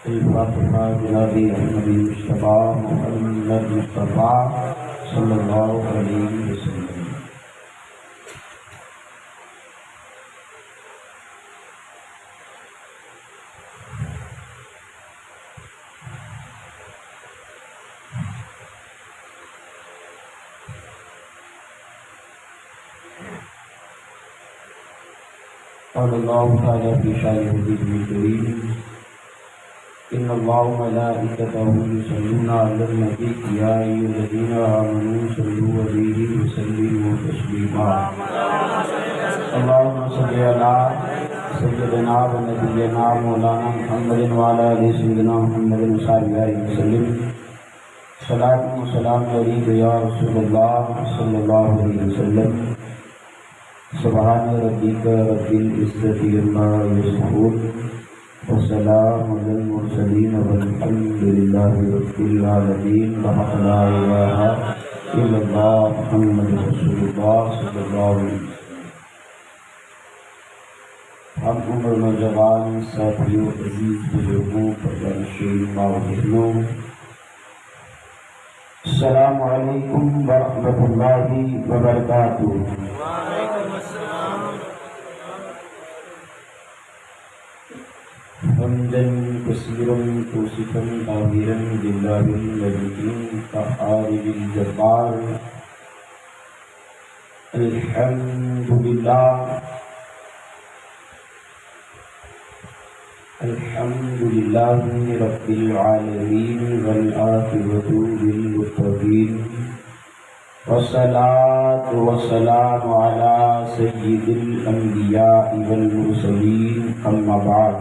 الفاتحہ جناب احمد مصطفیٰ محمد مصطفیٰ صلی اللہ علیہ وسلم۔ قال اللہ تعالیٰ فی شأنہ الکریم ان اللہ وملائکتہ یصلون علی النبی یا ایھا الذین آمنوا صلوا علیہ وسلموا تسلیما۔ اللہم صل علی سیدنا و نبینا مولانا محمد وعلی آلِ سیدنا محمد وصحبہ وسلم۔ صلاۃ و سلام علیک یا رسول اللہ صلی اللہ علیہ وسلم۔ سبحان ربک رب العزة عما یصفون وسلام علی المرسلین والحمد للہ رب العالمین۔ بحق لا الہ الا اللہ محمد رسول اللہ صلی اللہ علیہ وسلم۔ ہم عمر نوجوان ساتھیوں، عزیز بزرگوں، پردانشین ماں و بہنوں، السلام علیکم ورحمۃ اللہ وبرکاتہ۔ حمدا كثيرا توصفا طاهرا لله الملك القهار الجبار، الحمد لله الحمد لله رب العالمين والعاقبة للمتقين، والصلاة والسلام على سيد الأنبياء والمرسلين، أما بعد،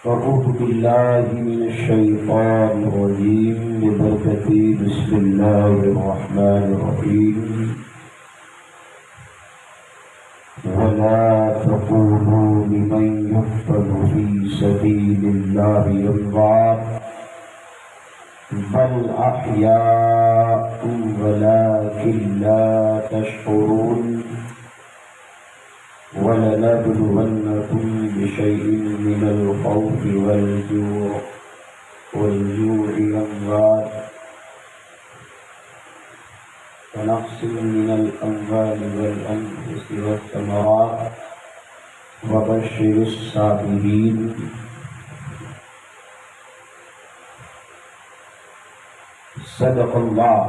أعوذ بالله من الشيطان الرجيم ببركة بسم الله الرحمن الرحيم۔ ولا تقولوا لمن يقتل في سبيل الله أموات بل أحياء ولكن لا تشعرون۔ وَلَنَبْلُوَنَّكُمْ بِشَيْءٍ مِّنَ الْخَوْفِ وَالْجُوعِ وَأَمْوَالٍ وَنَقْصٍ مِّنَ الْأَمْوَالِ وَالْأَنفُسِ وَالثَّمَرَاتِ وَبَشِّرِ الصَّابِرِينَ۔ صدق اللہ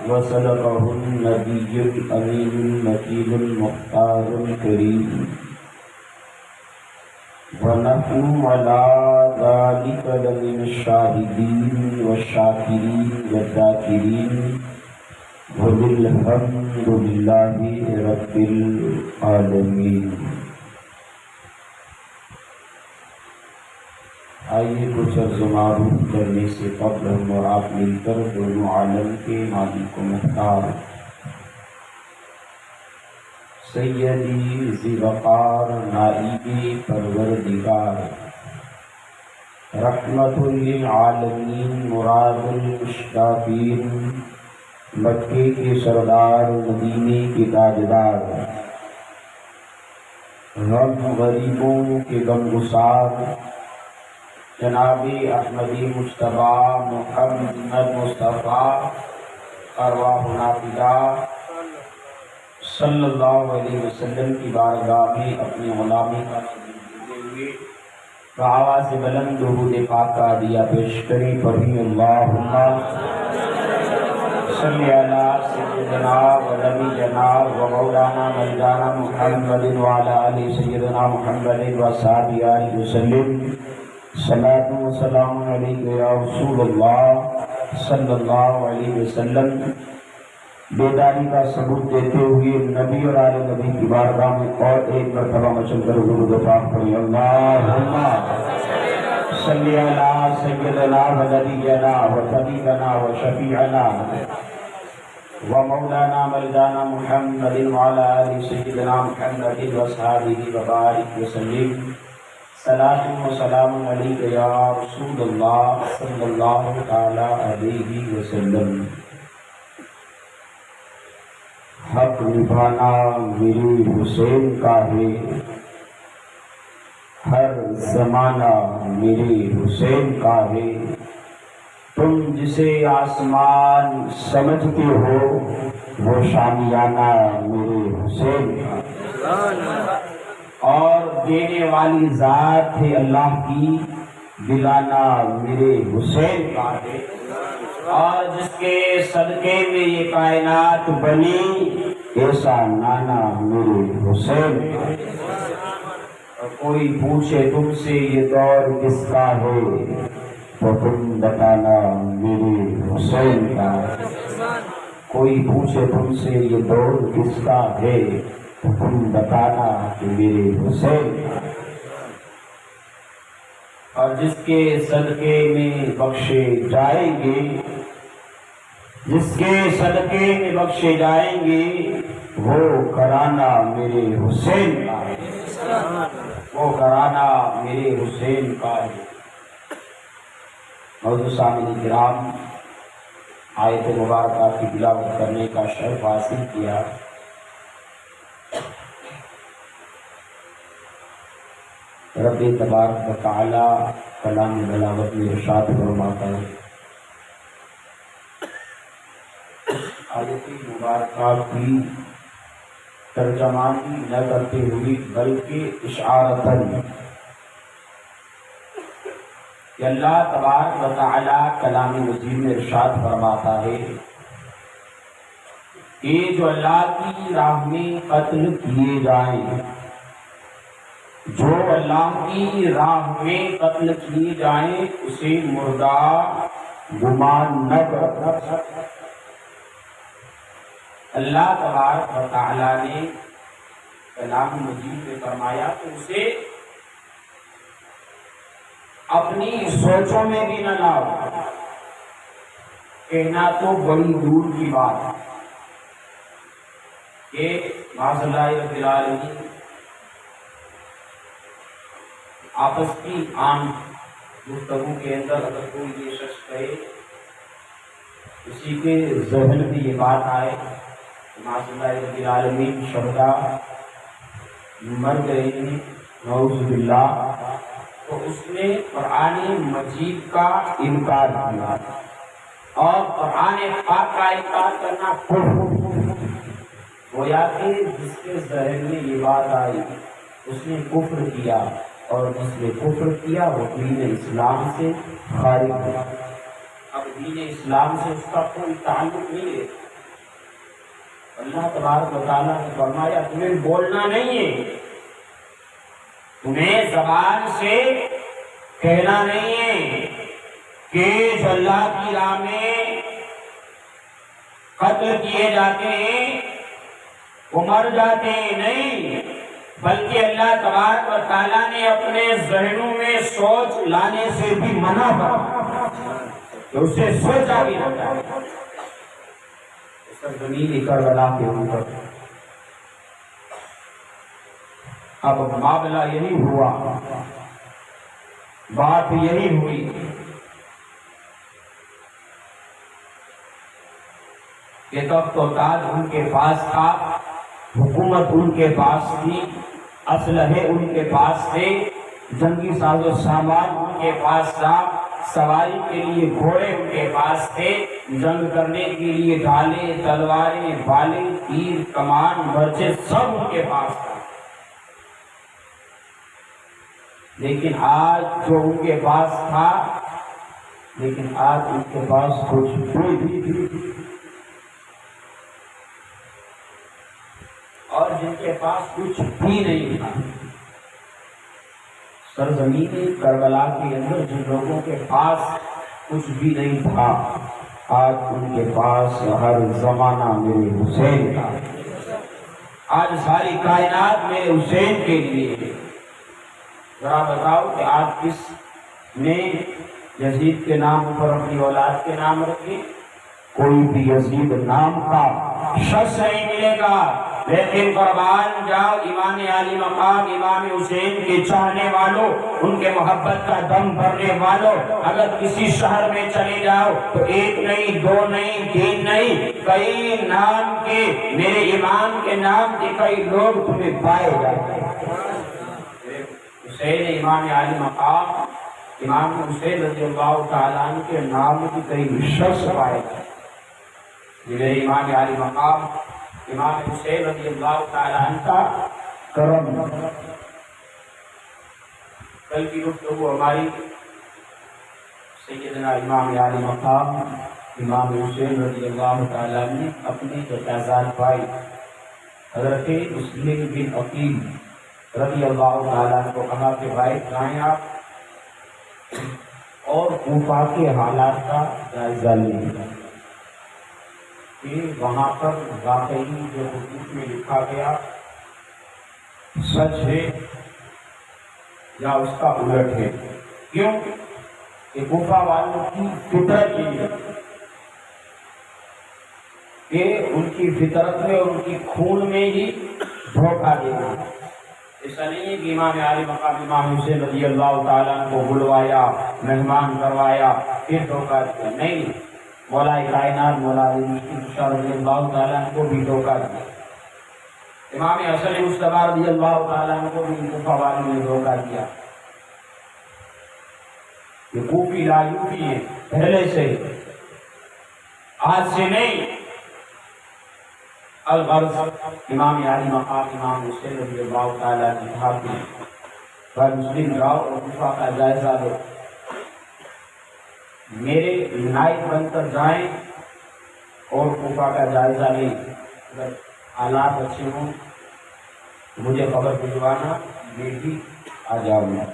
وصدقه النبي الأمين المكين المختار الكريم، ونحن على ذلك لمن الشاهدين والشاكرين والذاكرين، والحمد لله رب العالمين۔ آئیے کچھ عرض و معروف کرنے سے قبل ہم اور آپ مل کر دونوں عالم کے مالک و مختار سیدی ذی وقار نائبی پروردگار رحمت للعالمین مراد المشتاقین مکے کے سردار مدینے کے تاجدار غم غریبوں کے غمگسار جناب احمدی مصطفیٰ محمد مصطفیٰ ارواح نافذہ صلی اللہ علیہ وسلم کی بارگاہ میں اپنی غلامی کا دیتے ہوئے آواز بلند درود پاک کا ہدیہ پیش کریں۔ پڑھیں اللہم صلی علی سیدنا و نبینا و مولانا مولانا محمد وعلی آلِ سیدنا محمد و صحابہ وسلم۔ صلاۃ و سلام علیک یا رسول اللہ صلی اللہ علیہ وسلم۔ بیداری کا ثبوت دیتے ہوئے نبی اور آل نبی کی بارگاہ میں اور ایک مرتبہ مچل کر درود پاک پڑھیں۔ اللہم صلی علی سیدنا و نبینا و طبیبنا و شفیعنا و مولانا مولانا محمد وعلی آلِ سیدنا محمد و صحابہ وبارک وسلم۔ صلاۃ و سلام علیک یا رسول اللہ صلی اللہ تعالی علیہ وسلم۔ حق نبھانا میرے حسین کا ہے، ہر زمانہ میرے حسین کا ہے، تم جسے آسمان سمجھتے ہو وہ شامیانہ میرے حسین کا، اور دینے والی ذات ہے اللہ کی، دلانا میرے حسین کا ہے، اور جس کے صدقے میں یہ کائنات بنی ایسا نانا میرے حسین کا ہے۔ اور کوئی پوچھے تم سے یہ دور کس کا ہے تو تم بتانا میرے حسین کا ہے۔ کوئی پوچھے تم سے یہ دور کس کا ہے تو تم بتانا کہ میرے حسین کا ہے۔ اور جس کے صدقے میں بخشے جائیں گے، جس کے صدقے میں بخشے جائیں گے وہ گھرانہ میرے حسین کا ہے، وہ گھرانہ میرے حسین کا ہے۔ موضوع سامعین کرام، آیت مبارکہ کی تلاوت کرنے کا شرف حاصل کیا۔ رب تبارک و تعالی کلام بلاغت میں ارشاد فرماتا ہے، آیت مبارکہ کی ترجمانی نہ کرتے ہوئی بلکہ اشعارتاً کہ اللہ تبارک و تعالی کلام مجید میں ارشاد فرماتا ہے کہ جو اللہ کی راہ میں قتل کیے جائیں، جو اللہ کی راہ میں قتل کیے جائیں اسے مردہ گمان نہ کر۔ اللہ تبارک و تعالی نے کلام مجید میں فرمایا کہ اسے اپنی سوچوں میں بھی نہ لاؤ، کہنا تو بڑی دور کی بات کہ معاذ اللہ رب العالمین آپس کی عام گفتگو کے اندر اگر کوئی یہ شخص کہے، کسی کے ذہن میں یہ بات آئے معاذ اللہ رب العالمین شہداء مر گئے ہیں نعوذ باللہ، تو اس نے قرآن مجید کا انکار کیا، اور قرآن پاک کا انکار کرنا گویا کہ جس کے ذہن میں یہ بات آئی اس نے کفر کیا، اور جس نے کفر کیا وہ دین اسلام سے خارج ہوا۔ اب دین اسلام سے اس کا کوئی تعلق نہیں ہے۔ اللہ تبارک و تعالیٰ نے فرمایا تمہیں بولنا نہیں ہے، تمہیں زبان سے کہنا نہیں ہے کہ جو اللہ کی راہ میں قتل کیے جاتے ہیں وہ مر جاتے ہیں، نہیں، بلکہ اللہ تبارک و تعالیٰ نے اپنے ذہنوں میں سوچ لانے سے بھی منع کیا کہ اسے سوچا بھی نہ جائے۔ زمین کربلا کے اوپر اب معاملہ یہی ہوا، بات یہی ہوئی کہ تخت و تاج ان کے پاس تھا، حکومت ان کے پاس تھی، اسلحے ان کے پاس تھے، جنگی ساز و سامان ان کے پاس تھا، سواری کے لیے گھوڑے ان کے پاس تھے، جنگ کرنے کے لیے ڈھالیں، تلواریں، بالیں، تیر، کمان، برچے سب ان کے پاس تھا۔ لیکن آج جو ان کے پاس تھا، لیکن آج ان کے پاس کچھ بھی، اور جن کے پاس کچھ بھی نہیں تھا، سرزمین کربلا کے اندر جن لوگوں کے پاس کچھ بھی نہیں تھا، آج ان کے پاس ہر زمانہ میرے حسین کا، آج ساری کائنات میرے حسین کے لیے۔ ذرا بتاؤ کہ آج کس نے یزید کے نام پر اپنی اولاد کے نام رکھے؟ کوئی بھی یزید نام کا شخص نہیں ملے گا لیکن قربان جاؤ امام عالی مقام امام حسین کے چاہنے والوں، ان کے محبت کا دم بھرنے والوں، اگر کسی شہر میں چلے جاؤ تو ایک نہیں، دو نہیں، تین نہیں، کئی نام کے، میرے امام کے نام کے کئی لوگ تمہیں پائے جاتے ہیں۔ حسین امام عالی مقام امام حسین رضی اللہ تعالیٰ عنہ کے نام کی کئی شخص پائے جاتے ہیں۔ میرے امام عالی مقام امام حسین رضی اللہ تعالیٰ عنہ کا کرم۔ کل کی گفتگو ہماری سیدنا امام عالی مقام امام حسین رضی اللہ تعالیٰ عنہ نے اپنی جو اعزاز پائی، حضرت مسلم بن عقیل رضی اللہ تعالیٰ عنہ کو کہا کہ بھائی جائیں آپ اور کوفہ کے حالات کا جائزہ لیں کہ وہاں پر واقعی جو حقوق میں لکھا گیا سچ ہے یا اس کا الٹ ہے۔ کیوں کہ کوفہ والوں کی فطرت یہ ہے کہ ان کی فطرت میں اور ان کی خون میں ہی دھوکہ دینا۔ ایسا نہیں ہے کہ امام عالی مقام امام حسین رضی اللہ تعالیٰ کو بلوایا، مہمان کروایا، پھر دھوکہ دیا، نہیں، مولا کائنات مولا علی مشکل رضی اللہ تعالیٰ کو بھی دھوکہ دیا، امام حسن مصطفیٰ رضی اللہ تعالیٰ کو بھی کوفہ والوں نے دھوکہ دیا۔ یہ کوفی لا یوفی ہیں پہلے سے، آج سے نہیں۔ الغرض امام عالی مقام امام حسین رضی اللہ تعالیٰ نے کہا کہ بھائی مسلم جاؤ اور کوفہ کا جائزہ لو، میرے نائب بن کر جائیں اور کوفہ کا جائزہ لیں، اگر حالات اچھے ہوں مجھے خبر بھجوانا، میں بھی آ جاؤں گا۔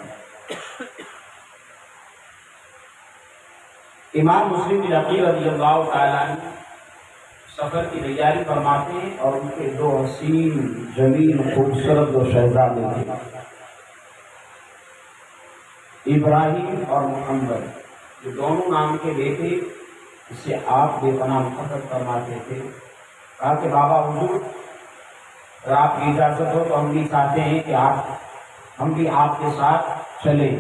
امام مسلم بن عقیل رضی اللہ تعالیٰ عنہ سفر کی تیاری فرماتے ہیں اور ان کے دو حسین جمیل خوبصورت دو شہزادے تھے، ابراہیم اور محمد، جو دونوں نام کے بیٹے اس سے آپ بے پناہ محبت فرماتے تھے۔ کہا کہ بابا حضور اگر آپ کی اجازت ہو تو ہم بھی چاہتے ہیں کہ ہم بھی آپ کے ساتھ چلیں۔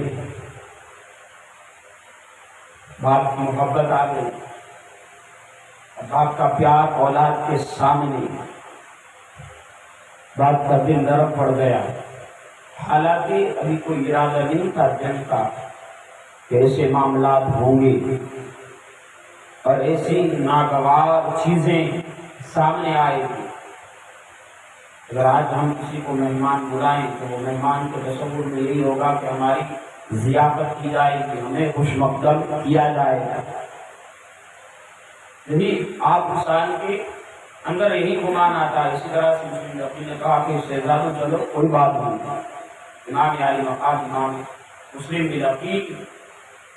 باپ کی محبت آ گئی، باپ کا پیار اولاد کے سامنے، باپ کا دل نرم پڑ گیا، حالانکہ ابھی کوئی ارادہ نہیں تھا جنگ کا کہ ایسے معاملات ہوں گے اور ایسی ناگوار چیزیں سامنے آئے گی۔ اگر آج ہم کسی کو مہمان بلائیں تو وہ مہمان کے تصور میں یہی ہوگا کہ ہماری ضیافت کی جائے گی، ہمیں خوش مقدم کیا جائے گا۔ یہی آپ انسان کے اندر یہی گمان آتا ہے۔ اسی طرح سے مسلم عقیل نے کہا کہ شہزادوں چلو کوئی بات نہیں۔ امام عالی مقام امام مسلم بن عقیل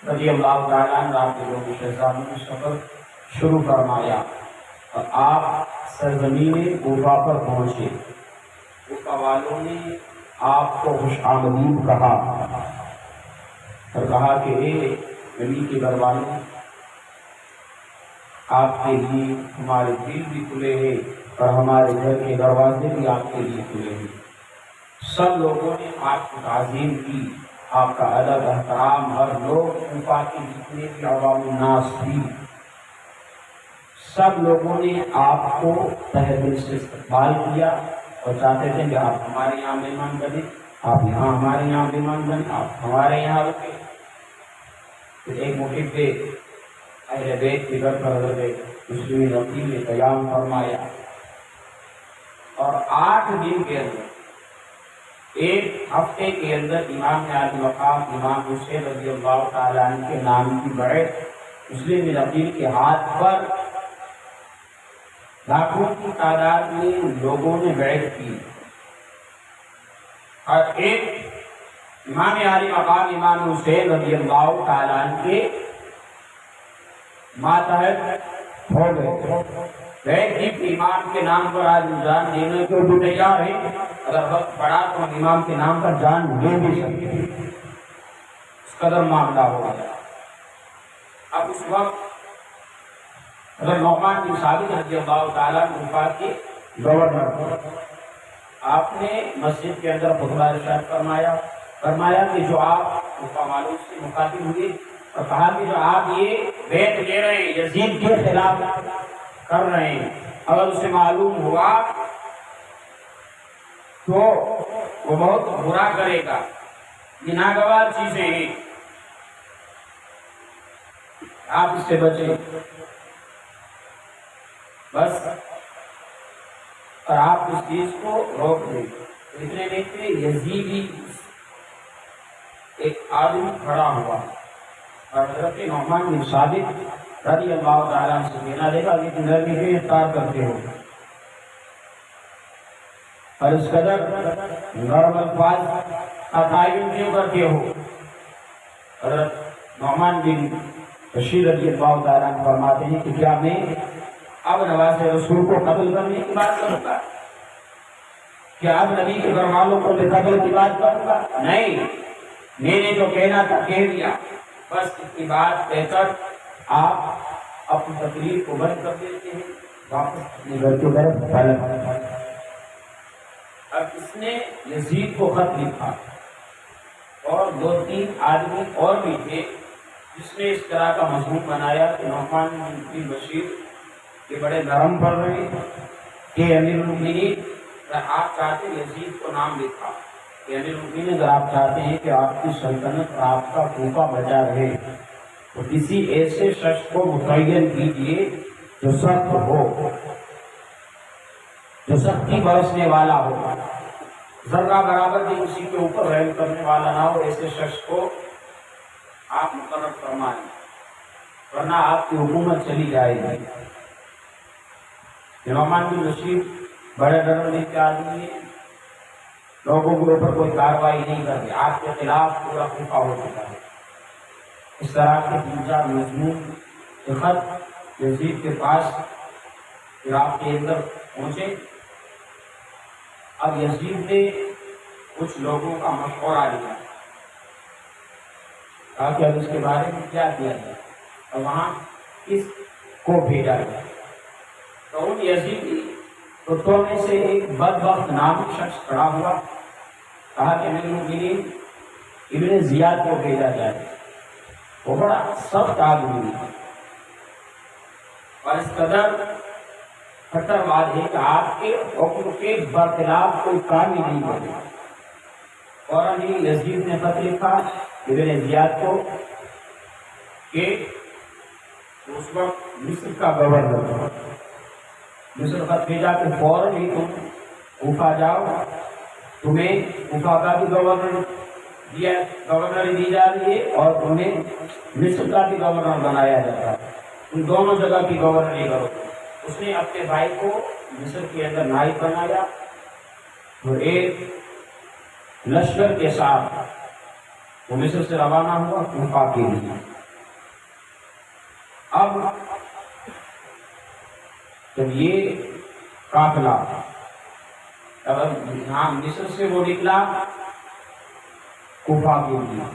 رضی اللہ تعالیٰ عنہ آپ کے لوگ شہزادوں کا سفر شروع فرمایا اور آپ سرزمین کوفہ پر پہنچے۔ کوفہ والوں نے آپ کو خوش آمدید کہا اور کہا کہ اے نبی کے گھر والوں، آپ کے لیے ہمارے دل بھی کھلے ہیں اور ہمارے گھر کے دروازے بھی آپ کے لیے کھلے ہیں۔ سب لوگوں نے آپ کو تعظیم کی، آپ کا ادب احترام، ہر لوگ کوفہ کے جتنے بھی عوام الناس تھی سب لوگوں نے آپ کو تہہ دل سے استقبال کیا اور چاہتے تھے کہ آپ ہمارے یہاں مہمان بنے، آپ یہاں ہمارے یہاں مہمان بنے، آپ ہمارے یہاں رکے۔ پھر ایک موقع پہ اہل بیت کے گھر پر حضرت مسلم عقیل نے قیام فرمایا اور 8 دن کے اندر، ایک ہفتے کے اندر امام عالی مقام امام حسین رضی اللہ تعالیٰ عنہ کے نام کی بیعت مسلم بن عقیل کے ہاتھ پر لاکھوں کی تعداد میں لوگوں نے بیعت کی، اور ایک امام عالی مقام امام حسین رضی اللہ تعالیٰ عنہ کے ماتحت ہو گئے۔ بیعت کی کہ امام کے نام پر آج جان دینے کو بھی تیار ہے، اگر وقت پڑا تو ہم امام کے نام پر جان لے بھی سکتے ہیں، اس قدر معاملہ ہو گیا۔ اب اس وقت اگر نعمان بن ثابت رضی اللہ تعالیٰ عنہ کے گورنر، آپ نے مسجد کے اندر خطبہ ارشاد فرمایا کہ جو آپ کوفہ والوں سے مخاطب ہوئے اور کہا کہ جو آپ یہ بیعت لے رہے ہیں یزید کے خلاف کر رہے ہیں، اگر اسے معلوم ہوا تو وہ بہت برا کرے گا، یہ ناگوار چیزیں ہیں، آپ اس سے بچیں بس، اور آپ اس چیز کو روک دیں۔ اتنے میں کہ یزیدی ایک آدمی کھڑا ہوا اور حضرت نعمان بن ثابت رضی اللہ تعالیٰ عنہ سے کہنا لے گا کہ نرمی سے اختیار کرتے ہو اور اس قدر نرم الفاظ کا تعین کیوں کرتے ہو؟ حضرت نعمان بن بشیر رضی اللہ تعالیٰ عنہ فرماتے ہیں کہ کیا میں اب نواز رسول کو قتل کرنے کی بات کروں گا؟ کیا اب نبی کے گھر والوں کو قتل کی بات کروں گا؟ نہیں، میں نے جو کہنا تھا کہہ دیا، بس اتنی بات کہہ کر آپ اپنی تقریر کو بند کر دیتے ہیں، واپس اپنے گھر کی طرف پلٹ۔ اب اس نے یزید کو خط لکھا اور 2-3 آدمی اور بھی تھے جس نے اس طرح کا مضمون بنایا کہ نعمان بن بشیر یہ بڑے نرم پڑ رہے ہیں کہ امیر المؤمنین اگر آپ چاہتے ہیں، یزید کو نام لکھا کہ امیر المؤمنین اگر آپ چاہتے ہیں کہ آپ کی سلطنت آپ کا کوفہ بچا رہے تو کسی ایسے شخص کو متعین کیجیے جو سخت ہو، جو سختی برسنے والا ہو، ذرہ برابر بھی کسی کے اوپر رحم کرنے والا نہ ہو، ایسے شخص کو آپ مقرر فرمائیں ورنہ آپ کی حکومت چلی جائے گی۔ نعمان بن بشیر بڑے ڈرنے کے آدمی ہیں، لوگوں کے اوپر کوئی کارروائی نہیں کرتے، آپ کے خلاف پورا کوفہ ہو چکا ہے۔ اس طرح کے 3-4 مضمون خط یزید کے پاس عراق کے اندر پہنچے۔ اب یزید نے کچھ لوگوں کا مشورہ لیا، کہا کہ اب اس کے بارے میں کیا کیا جائے اور وہاں کس کو بھیجا جائے۔ تو ان یزیدی کتوں میں سے ایک بدبخت نامی شخص کھڑا ہوا، کہا کہ امیر المؤمنین ابن زیاد کو بھیجا جائے، وہ بڑا سخت آدمی ہے اور اس قدر خطر بات ہے کہ آپ کے حکم کے برخلاف کوئی کام ہی نہیں کرے۔ فوراً ہی یزید نے خط لکھا ابن زیاد کو کہ اس وقت مصر کا گورنر مصر خط بھیجا کہ فوراً ہی تم کوفہ جاؤ، تمہیں کوفہ کا بھی گورنر دی جا رہی ہے اور تمہیں مصر کا بھی گورنر بنایا جاتا ہے، تم دونوں جگہ کی گورنری کرو۔ اس نے اپنے بھائی کو مصر کے اندر نائب بنایا اور ایک لشکر کے ساتھ وہ مصر سے روانہ ہوا کوفہ کے لیے۔ اب جب یہ قافلہ مصر سے وہ نکلا کوفہ کے لیے،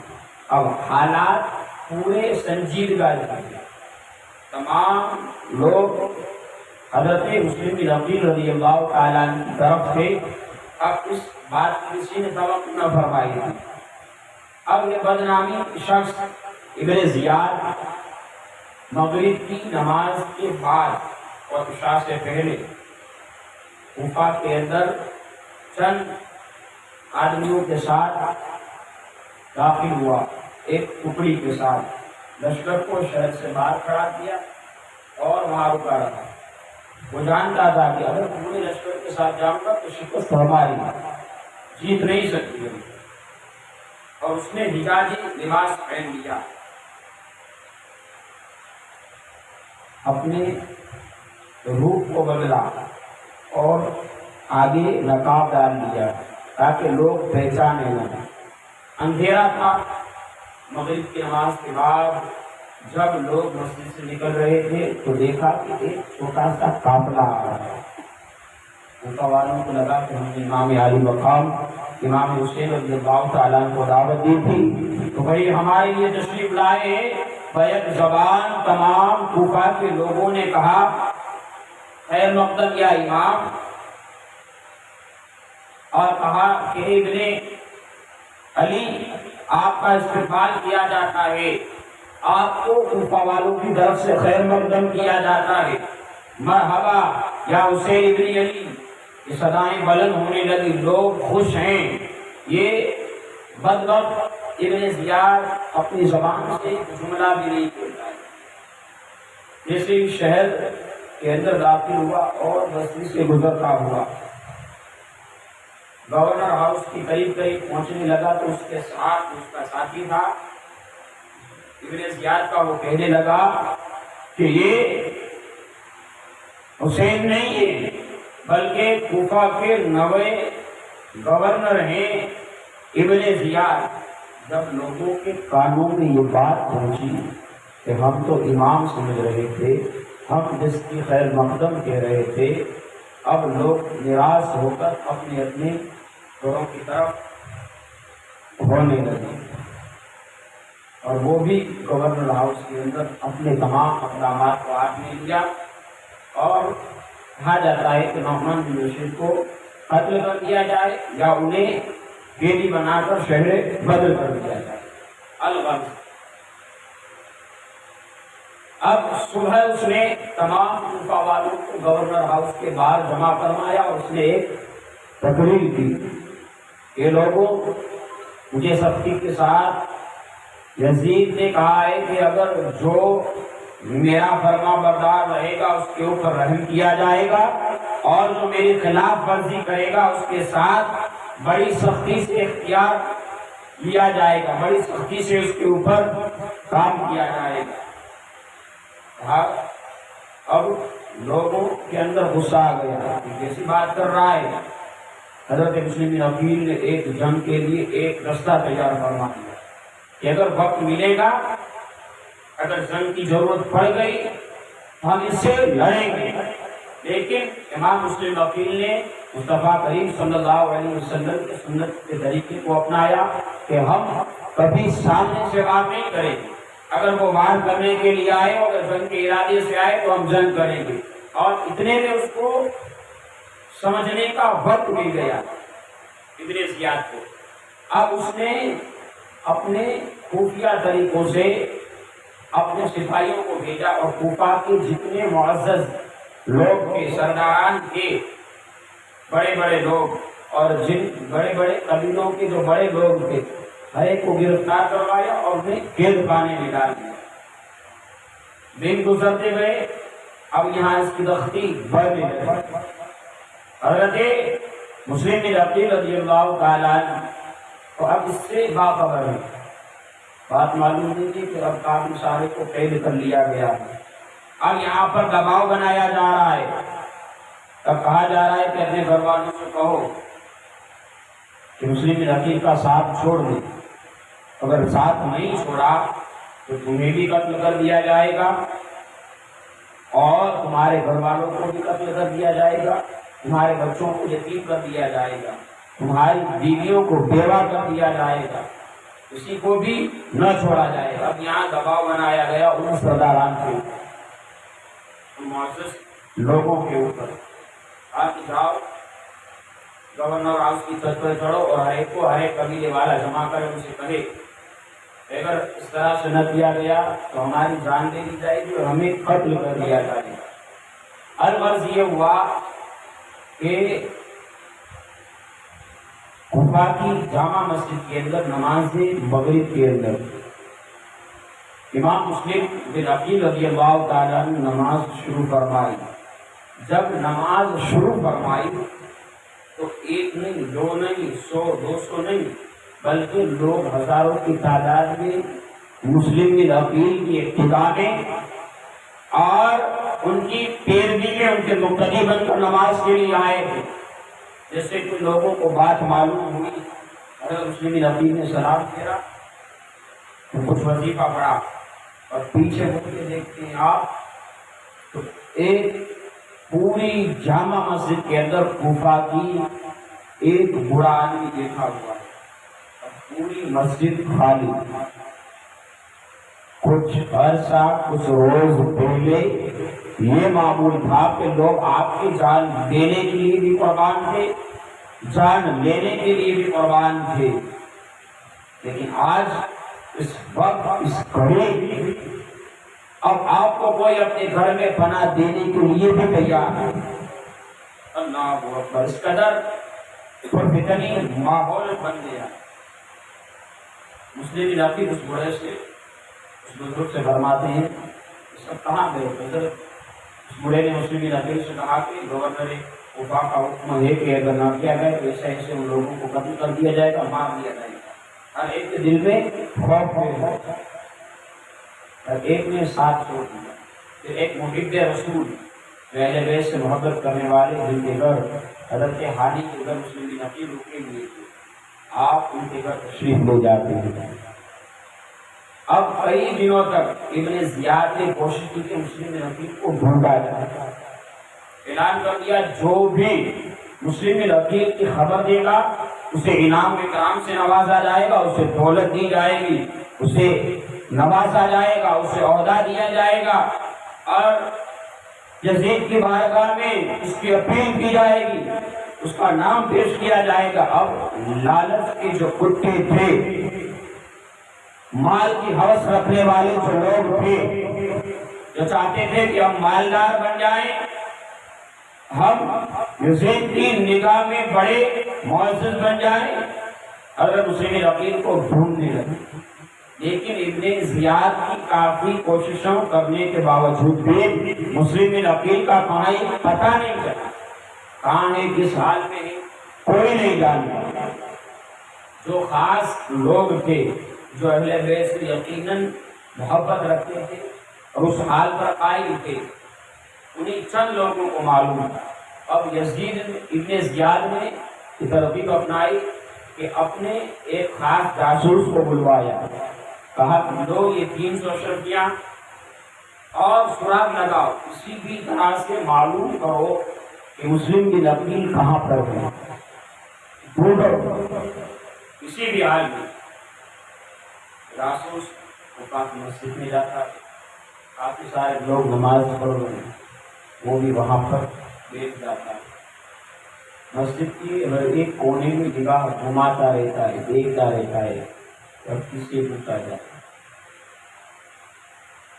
اب حالات پورے سنجیدگی سے تمام لوگ حضرت مسلم بن عقیل رضی اللہ تعالیٰ عنہ کی طرف سے اب اس بات کی کسی نے توقع نہ فرمائی تھی۔ اب یہ بدنامی شخص ابن زیاد مغرب کی نماز کے بعد اور عشاء سے پہلے کوفہ کے اندر چند آدمیوں کے ساتھ داخل ہوا، ایک ٹکڑی کے ساتھ لشکر کو شہر سے باہر کھڑا کیا اور وہاں رکا رہا۔ وہ جانتا تھا کہ اگر پورے لشکر کے ساتھ جاؤں گا تو شکست ہماری جیت نہیں سکتی ہے، اور اس نے حجازی لباس پہن لیا، اپنے روح کو بدلا اور آگے نقاب ڈال دیا تاکہ لوگ پہچانے نہ۔ اندھیرا تھا، مغرب کی نماز کے بعد جب لوگ مسجد سے نکل رہے تھے تو دیکھا کہ ایک چھوٹا سا قافلہ آ رہا ہے۔ کوفہ والوں کو لگا کہ ہم نے امام عالی مقام امام حسین رضی اللہ تعالیٰ عنہ کو دعوت دی تھی تو بھائی ہمارے لیے تشریف لائے۔ بیک زبان تمام کوفہ کے لوگوں نے کہا، اے مقدم یا امام، اور کہا کہ ابن علی آپ کا استقبال کیا جاتا ہے، آپ کو کوفہ والوں کی طرف سے خیر مقدم کیا جاتا ہے، مرحبا یا حسین ابن علی۔ یہ صدائیں بلند ہونے لگی، لوگ خوش ہیں۔ یہ بدبخت ابن زیاد اپنی زبان سے جملہ بھی نہیں بولتا ہے۔ جیسے ہی شہر کے اندر داخل ہوا اور بستی سے گزرتا ہوا گورنر ہاؤس کی قریب پہنچنے لگا تو اس کے ساتھ اس کا ساتھی تھا ابن زیاد کا، وہ کہنے لگا کہ یہ حسین نہیں ہے بلکہ کوفہ کے نوے گورنر ہیں ابن زیاد۔ جب لوگوں کے کانوں میں یہ بات پہنچی کہ ہم تو امام سمجھ رہے تھے، ہم جس کی خیر مقدم کہہ رہے تھے، اب لوگ نراش ہو کر اپنے اپنے گھروں کی طرف ہونے لگے، اور وہ بھی گورنر ہاؤس کے اندر اپنے تمام اقدامات کو ہاتھ میں لیا، اور کہا جاتا ہے کہ نعمان بن بشیر کو قتل کر دیا جائے یا انہیں قیدی بنا کر شہر بدر کر دیا جائے۔ الغرض اب صبح اس نے تمام کوفہ والوں کو گورنر ہاؤس کے باہر جمع فرمایا اور اس نے ایک تقریر کی کہ لوگوں، مجھے سختی کے ساتھ یزید نے کہا ہے کہ اگر جو میرا فرما بردار رہے گا اس کے اوپر رحم کیا جائے گا، اور جو میری خلاف ورزی کرے گا اس کے ساتھ بڑی سختی سے اختیار لیا جائے گا، بڑی سختی سے اس کے اوپر کام کیا جائے گا۔ اب لوگوں کے اندر غصہ آ گیا کہ کیسی بات کر رہا ہے۔ حضرت مسلم بن عقیل نے ایک جنگ کے لیے ایک رستہ تیار فرما دیا کہ اگر وقت ملے گا، اگر جنگ کی ضرورت پڑ گئی تو ہم اس سے لڑیں گے، لیکن امام مسلم بن عقیل نے مصطفیٰ کریم صلی اللہ علیہ وسلم کے سنت کے طریقے کو اپنایا کہ ہم کبھی سامنے سے وار نہیں کریں گے، اگر وہ وار کرنے کے لیے آئے، اگر جنگ کے ارادے سے آئے تو ہم جنگ کریں گے۔ اور اتنے میں اس کو سمجھنے کا وقت مل گیا ابن زیاد کو۔ اب اس نے اپنے خفیہ طریقوں سے اپنے سپاہیوں کو بھیجا اور کوفہ کے جتنے معزز لوگ کے سرداران کے بڑے بڑے لوگ اور جن بڑے بڑے قبیلوں کے جو بڑے لوگ تھے، ہر ایک کو گرفتار کروایا اور انہیں قید خانے میں ڈال دیا۔ دن گزرتے گئے، اب یہاں اس کی سختی بڑھنے لگی۔ حضرت مسلم بن عقیل رضی اللہ تعالیٰ عنہ تو اب اس سے باخبر ہے، بات معلوم نہیں تھی کہ اب کافی سارے کو قید کر لیا گیا ہے۔ اب یہاں پر دباؤ بنایا جا رہا ہے، اب کہا جا رہا ہے کہ اپنے گھر والوں سے کہو کہ مسلم بن عقیل کا ساتھ چھوڑ دیں، اگر ساتھ نہیں چھوڑا تو تمہیں بھی قتل کر دیا جائے گا اور تمہارے گھر والوں کو بھی قتل کر دیا جائے گا، تمہارے بچوں کو یتیم کر دیا جائے گا، تمہاری بیویوں کو بیوہ کر دیا جائے گا، کسی کو بھی نہ چھوڑا جائے گا۔ اب یہاں دباؤ بنایا گیا ان سرداران کے اوپر، معزز لوگوں کے اوپر، آپ جاؤ گورنر ہاؤس کی چھت پر چڑھو اور ہر ایک کو ہر ایک قبیلے والا جمع کر ان سے کہے اگر اس طرح سے نہ کیا گیا تو ہماری جان دے دی جائے گی اور ہمیں قتل کر دیا جائے گا۔ الغرض یہ ہوا کہ کوفہ کی جامع مسجد کے اندر نماز مغرب کے اندر امام مسلم بن عقیل رضی اللہ تعالیٰ نے نماز شروع فرمائی۔ جب نماز شروع فرمائی تو ایک نہیں، دو نہیں، 100 200 نہیں، بلکہ لوگ ہزاروں کی تعداد میں مسلم بن عقیل کی ابتداء میں اور ان کی پیروی میں ان کے مقتدی بن کر نماز کے لیے آئے تھے۔ جیسے کہ لوگوں کو بات معلوم ہوئی، حضرت مسلم بن عقیل نے سلام پھیرا تو کچھ وظیفہ پڑھا اور پیچھے مڑ کے دیکھتے ہیں آپ تو ایک پوری جامع مسجد کے اندر کوفہ کی ایک بوڑھا آدمی دیکھا ہوا ہے، پوری مسجد خالی۔ کچھ عرصہ کچھ روز پہلے یہ معمول تھا کہ لوگ آپ کی جان دینے کے لیے بھی قربان تھے جان لینے کے لیے بھی قربان تھے، لیکن آج اس وقت اس گھڑی اب آپ کو کوئی اپنے گھر میں پناہ دینے کے لیے بھی تیار ہے۔ اللہ اکبر، اس قدر پرفتنی ماحول بن گیا۔ مسلم علاقے اس بڑے سے اس بزرگ سے فرماتے ہیں اس کا کہاں گئے حضرت؟ اس بڑے نے مسلم علاقے سے کہا کہ گورنر وفا کا حکم ہے کہ اگر نہ کیا گئے تو ایسے ایسے ان لوگوں کو قتل کر دیا جائے گا، مار دیا جائے گا۔ ہر ایک کے دل میں خوف ہے، ہر ایک نے ساتھ چھوڑ دیا۔ پھر ایک محب رسول اہل بیت سے محبت کرنے والے جن کے گھر حضرت حانی کے گھر مسلم علاقے رکے ہوئے تھے، آپ ان کے گھر تشریف لے جاتے ہیں۔ اب کئی دنوں تک ابن زیاد نے کوشش کی کہ مسلم علاقے کو ڈھونڈا جائے، اعلان کر دیا جو بھی مسلم علاقے کی خبر دے گا اسے انعام اکرام سے نوازا جائے گا، اسے دولت دی جائے گی، اسے نوازا جائے گا، اسے عہدہ دیا جائے گا، اور یزید کی بارگاہ میں اس کی اپیل کی جائے گی، اس کا نام پیش کیا جائے گا۔ اب لالچ کے جو کتے تھے، مال کی ہوس رکھنے والے جو لوگ تھے، جو چاہتے تھے کہ ہم مالدار بن جائیں، ہم یزید کی نگاہ میں بڑے معزز بن جائیں، حضرت مسلم عقیل کو ڈھونڈنے لگے۔ لیکن ابن زیاد کی کافی کوششوں کرنے کے باوجود بھی مسلم عقیل کا کہیں پتہ نہیں چلا، کہاں ہے، کس حال میں ہے، کوئی نہیں جانتا۔ جو خاص لوگ تھے جو اہل بیت سے یقیناً محبت رکھتے تھے اور اس حال پر قائل تھے، انہیں چند لوگوں کو معلوم تھا۔ اب یزید ابن زیاد نے یہ ترتیب اپنائی کہ اپنے ایک خاص جاسوس کو بلوایا، کہا تم لوگ یہ 300 شرطیاں اور سراغ لگاؤ، کسی بھی طرح سے معلوم کرو کہ مسلم کی نقیل کہاں پر ہے، ڈھونڈو کسی بھی حال میں۔ جاسوس وہ کافی مسجد میں جاتا، کافی سارے لوگ نماز پڑھ رہے ہیں، وہ بھی وہاں پر بیٹھ جاتا ہے، مسجد کی ایک کونے میں نگاہ گھماتا رہتا ہے، دیکھتا رہتا ہے، اور کسی پوچھا جاتا ہے۔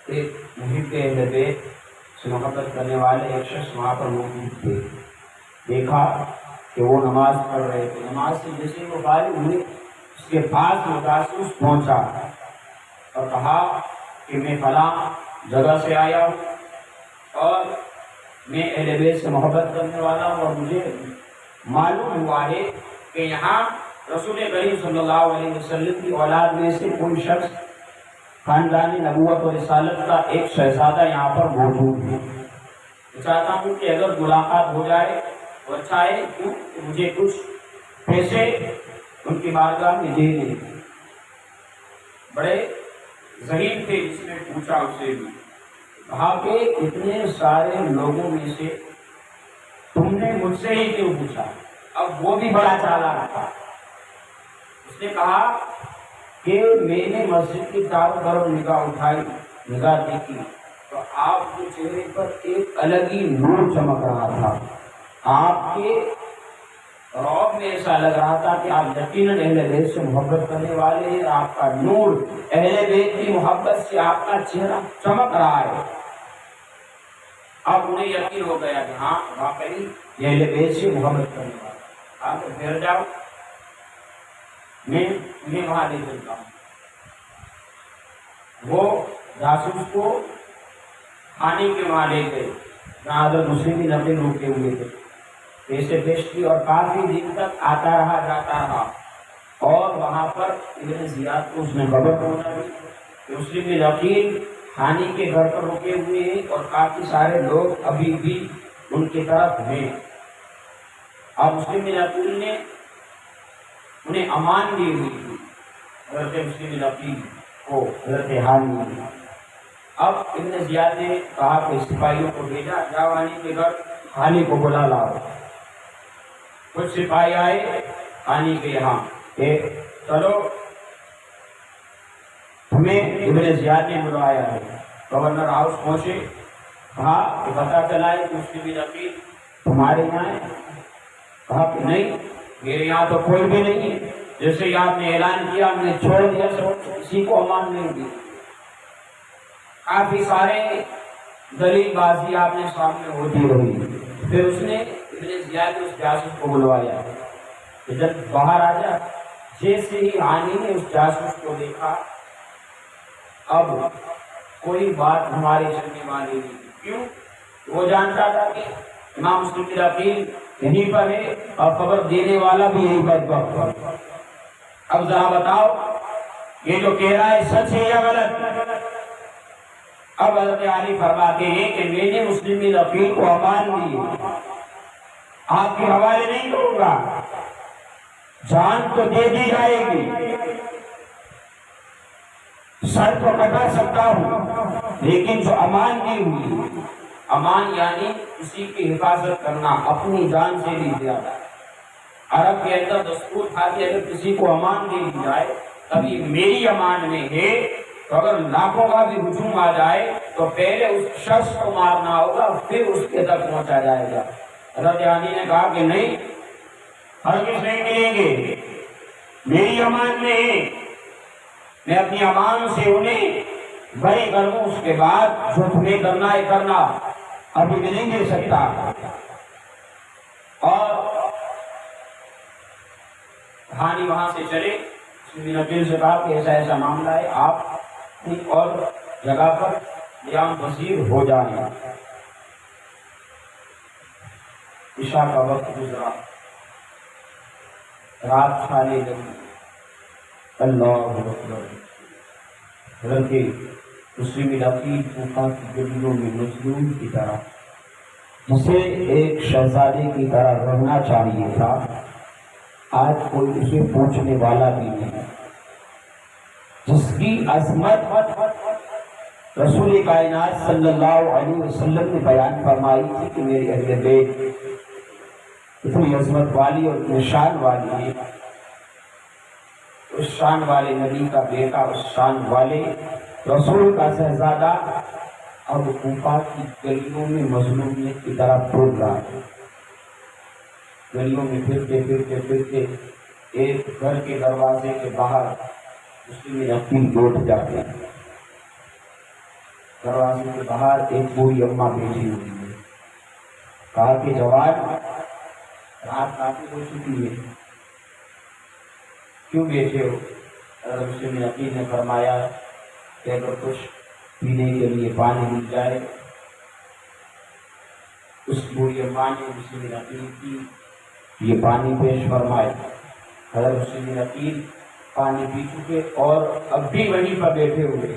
ایک محب اہل بیت سے محبت کرنے والے ایک شخص وہاں پر موجود تھے، دیکھا کہ وہ نماز پڑھ رہے تھے، نماز سے جیسے وہ فارغ ہوئے اس کے پاس وہ جاسوس پہنچا اور کہا کہ میں فلاں جگہ سے آیا ہوں اور میں اہل بیت سے محبت کرنے والا ہوں، اور مجھے معلوم ہوا ہے کہ یہاں رسول کریم صلی اللہ علیہ وسلم کی اولاد میں سے کوئی شخص خاندان نبوت اور رسالت کا ایک شہزادہ یہاں پر موجود ہے، چاہتا ہوں کہ اگر ملاقات ہو جائے تو اچھا ہے، کیوں کہ مجھے کچھ پیسے ان کی بارگاہ میں دے دیں۔ بڑے ذہین تھے، جس نے پوچھا اسے بھی، کہا کہ اتنے سارے لوگوں میں سے تم نے مجھ سے ہی کیوں پوچھا؟ اب وہ بھی بڑا چالاک تھا، اس نے کہا کہ میں نے مسجد کی چاروں طرف نگاہ اٹھائی، نگاہ دیکھی تو آپ کے چہرے پر ایک الگ ہی نور چمک رہا تھا، آپ کے رعب میں ایسا لگ رہا تھا کہ آپ یقیناً اہل بیت سے محبت کرنے والے ہیں، آپ کا نور اہل بیت کی محبت سے آپ کا چہرہ چمک رہا ہے۔ اب انہیں یقین ہو گیا کہ ہاں واقعی یہ اہل بیت سے محبت کرنے والا، آپ پھر جاؤ، میں انہیں وہاں لے چلتا ہوں۔ وہ جاسوس کو کھانے کے وہاں لے گئے جہاں حضرت مسلم کی نقل روکے ہوئے تھے، پیسے پیش کی اور کافی دن تک آتا رہا جاتا رہا، اور وہاں پر ابن زیاد کو اس نے خبر پہنچا دی کہ مسلم کی نقل کھانے کے گھر پر رکے ہوئے ہیں اور کافی سارے لوگ ابھی بھی ان کی طرف ہیں۔ اب مسلم کی نقل نے انہیں امان دی ہوئی تھی، حضرت مسلم نقی کو حضرت حانی۔ اب ابن زیاد نے کہا کہ سپاہیوں کو بھیجا، جاؤ حانی کے گھر حانی کو بلا لاؤ۔ کچھ سپاہی آئے حانی کے یہاں کہ چلو تمہیں ابن زیاد نے بلایا ہے۔ گورنر ہاؤس پہنچے، کہا کہ پتہ چلا ہے کہ مسلم نقی تمہارے یہاں ہے؟ کہا کہ نہیں، میرے یہاں تو کوئی بھی نہیں ہے، جیسے ہی آپ نے اعلان کیا ہم نے چھوڑ دیا، کسی کو امان نہیں دی۔ کافی سارے دلیل بازی آپ نے سامنے ہوتی رہی، پھر اس نے ابن زیاد اس جاسوس کو بلوایا کہ جب باہر آ جا۔ جیسے ہی ہانی نے اس جاسوس کو دیکھا، اب کوئی بات ہماری چلنے والی نہیں، کیوں؟ وہ جانتا تھا کہ امام مسلم کی عقیل یہیں پر ہے اور خبر دینے والا بھی یہی بدبخت۔ اب ذرا بتاؤ یہ جو کہہ رہا ہے سچ ہے یا غلط؟ اب حضرت علی فرماتے ہیں کہ میں نے مسلم کی عقیل کو امان دی، آپ کے حوالے نہیں کروں گا، جان تو دے دی جائے گی، سر تو کٹا سکتا ہوں، لیکن جو امان دی ہوئی، امان یعنی کسی کی حفاظت کرنا اپنی جان سے بھی زیادہ۔ عرب کے اندر دستور تھا کہ اگر کسی کو امان دے دی جائے تبھی میری امان میں ہے، تو اگر لاکھوں کا بھی ہجوم آ جائے تو پہلے اس شخص کو مارنا ہوگا، پھر اس کے تک پہنچا جائے گا۔ حضرت علی نے کہا کہ نہیں، ہرگز نہیں ملیں گے، میری امان میں ہے، میں اپنی امان سے انہیں بری کر دوں، اس کے بعد جو تمہیں کرنا ہے کرنا، ابھی میں نہیں مل سکتا۔ اور کہانی وہاں سے چلے، نبی سے کہا کہ ایسا ایسا معاملہ ہے، آپ کہیں اور جگہ پر قیام پذیر ہو جائیں۔ عشاء کا وقت گزرا، رات چھانے لگی، اللہ اکبر۔ حضرت مسلم عقیل کوفہ کی گلیوں میں مظلوم کی طرح، جسے ایک شہزادے کی طرح رہنا چاہیے تھا، آج کوئی اسے پوچھنے والا بھی نہیں، جس کی عظمت رسول کائنات صلی اللہ علیہ وسلم نے بیان فرمائی تھی کہ میری اہل بیت اتنی عظمت والی اور اتنی شان والی ہے، اس شان والے نبی کا بیٹا، اس شان والے رسول کا شہزادہ اب کوفہ کی گلیوں میں مظلومیت کی طرح پھر رہا ہے۔ گلیوں میں پھرتے پھرتے پھرتے ایک گھر کے دروازے کے باہر مسلم عقیل بیٹھ جاتے ہیں۔ دروازے کے باہر ایک بوڑھی اماں بیٹھی ہوئی ہے۔ کہا کہ جوان، رات کافی ہو چکی ہے، کیوں بیٹھے ہو؟ مسلم عقیل نے فرمایا کہ اگر کچھ پینے کے لیے پانی مل جائے۔ اس بوڑھی اماں نے مسلم عقیل کی یہ پانی پیش فرمائے۔ حضرت مسلم عقیل پانی پی چکے اور اب بھی وہیں پر بیٹھے ہوئے۔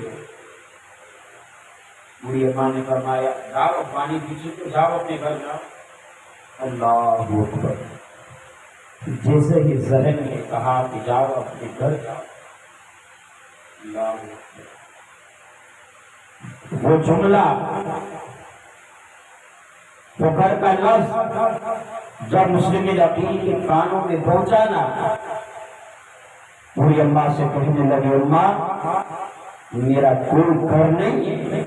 بوڑھی اماں نے فرمایا جاؤ، پانی پی چکے، جاؤ اپنے گھر جاؤ۔ اللہ اکبر۔ جیسے ہی ذہن نے کہا کہ جاؤ اپنے گھر جاؤ، اللہ اکبر، وہ جملہ، وہ گھر کا لفظ جب مسلم عقیل کے کانوں میں پہنچا نا، بوڑھی اماں سے کہنے لگے اماں میرا کوئی گھر نہیں ہے،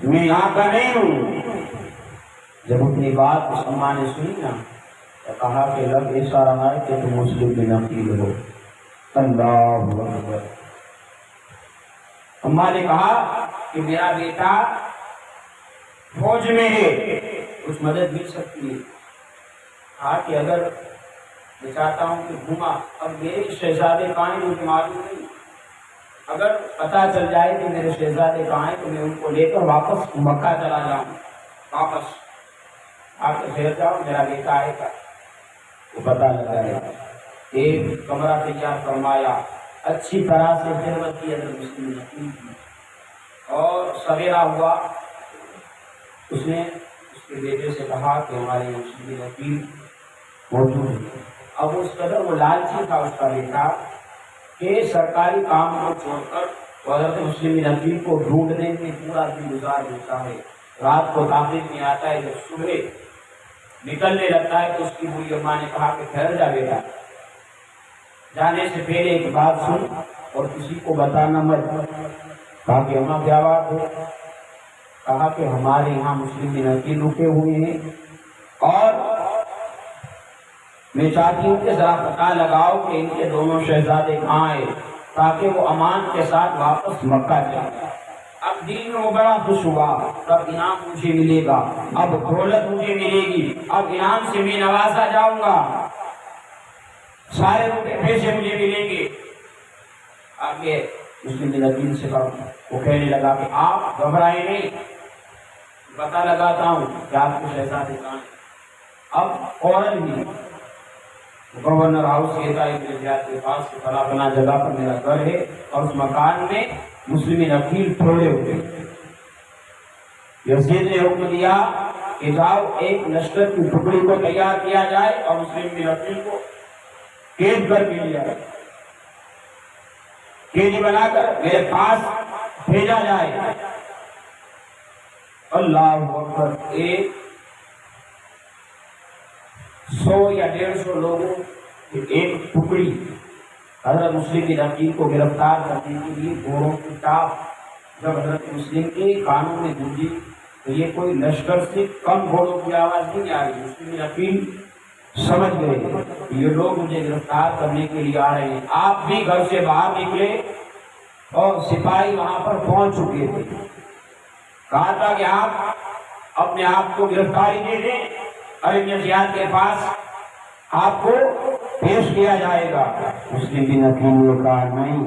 میں یہاں کا نہیں ہوں۔ جب اپنی بات اس اماں نے سنی نا تو کہا کہ لب ایسا رہا ہے کہ تم مسلم عقیل ہو۔ اللہ اکبر۔ اماں نے کہا کہ میرا بیٹا فوج میں ہے، کچھ مدد مل سکتی ہے۔ کہا کہ اگر میں چاہتا ہوں کہ گھوما، اب میرے شہزادے کہاں ہیں مجھے معلوم نہیں، اگر پتہ چل جائے کہ میرے شہزادے کہاں ہیں تو میں ان کو لے کر واپس مکہ چلا جاؤں، واپس آپ کے شہر جاؤ، میرا بیٹا آئے گا، وہ پتہ لگا ہے۔ ایک کمرہ تیار فرمایا، اچھی طرح سے خدمت کی حضرت مسلم عقیل کی، اور سویرا ہوا، اس نے اس کے بیٹے سے کہا کہ ہمارے مسلم عقیل موجود ہے۔ اب اس قدر وہ لالچی تھا اس کا بیٹا کہ سرکاری کام کو چھوڑ کر وہ حضرت مسلم عقیل کو ڈھونڈنے میں پورا دن گزار دیتا ہے، رات کو داخل میں آتا ہے، جب صبح نکلنے لگتا ہے تو اس کی بوڑھی اماں نے کہا کہ ٹھہر جا بیٹا، جانے سے پہلے ایک بات سن اور کسی کو بتانا مت۔ کہا کہ اماں کیا بات ہے؟ کہا کہ ہمارے یہاں مسلم بن عقیل رکے ہوئے ہیں اور میں چاہتی ہوں کہ ذرا پتہ لگاؤ کہ ان کے دونوں شہزادے کہاں ہیں تاکہ وہ امان کے ساتھ واپس مکہ جائیں۔ اب دل میں وہ بڑا خوش ہوا، اب انعام مجھے ملے گا، اب دولت مجھے ملے گی، اب انعام سے میں نوازا جاؤں گا، سارے روپے پیسے مجھے ملیں گے۔ آگے مسلم بن عقیل سے وہ کہنے لگا کہ آپ گھبرائے نہیں، پتہ لگاتا ہوں کہ آپ کے شہزادے کہاں ہیں۔ اب فوراً ہی گورنر ہاؤس کہتا ہے ابن زیاد کے پاس کہ فلاں فلاں جگہ پر میرا گھر ہے اور اس مکان میں مسلم بن عقیل تھوڑے ہوئے۔ یزید نے حکم دیا کہ جاؤ ایک لشکر کی ٹکڑی کو تیار کیا جائے اور مسلم بن عقیل کو قید کر کے لیا جائے، قیدی بنا کر میرے پاس بھیجا جائے۔ اللہ اکبر، 100 یا 150 لوگوں کی ایک ٹکڑی حضرت مسلم بن عقیل کو گرفتار کرنے کے لیے گوروں کی ٹاپ جب حضرت مسلم کے کانوں میں گونجی تو یہ کوئی لشکر سے کم گھوڑوں کی آواز نہیں آ رہی۔ مسلم بن عقیل سمجھ گئے یہ لوگ مجھے گرفتار کرنے کے لیے آ رہے ہیں۔ آپ بھی گھر سے باہر نکلے اور سپاہی وہاں پر پہنچ چکے تھے۔ کہا تھا کہ آپ اپنے آپ کو گرفتاری دے دیں اور ابن زیاد کے پاس آپ کو پیش کیا جائے گا۔ مسلم بن عقیل نے کہا نہیں،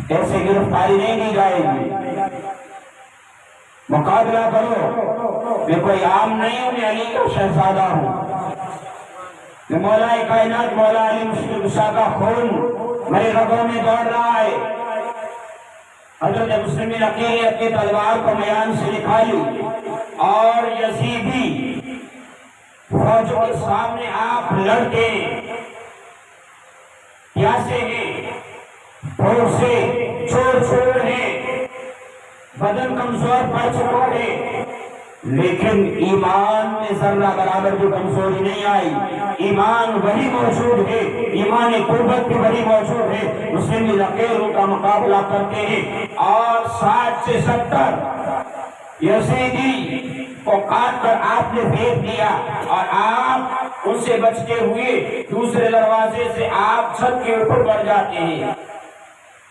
ایسے گرفتاری نہیں دی جائے گی، مقابلہ کرو، میں کوئی عام نہیں ہوں، میں علی کا شہزادہ ہوں، میں مولا کائنات مولا علی مشکل کا خون میرے رگوں میں دوڑ رہا ہے۔ حضرت مسلم بن عقیل نے اپنی تلوار کو میان سے نکالی اور یزیدی فوجوں کے سامنے آپ لڑتے پیاسے ہیں، بھوک سے چور ہیں، بدن کمزور پڑ چکا ہے، لیکن ایمان میں ذرہ برابر بھی کمزوری نہیں آئی، ایمان وہی موجود ہے، ایمان قربت بھی وہی موجود ہے۔ مسلم بن عقیل کا مقابلہ کرتے ہیں اور 60 سے 70 یزیدی کو کاٹ کر آپ نے پھینک دیا اور آپ ان سے بچتے ہوئے دوسرے دروازے سے آپ چھت کے اوپر بڑھ جاتے ہیں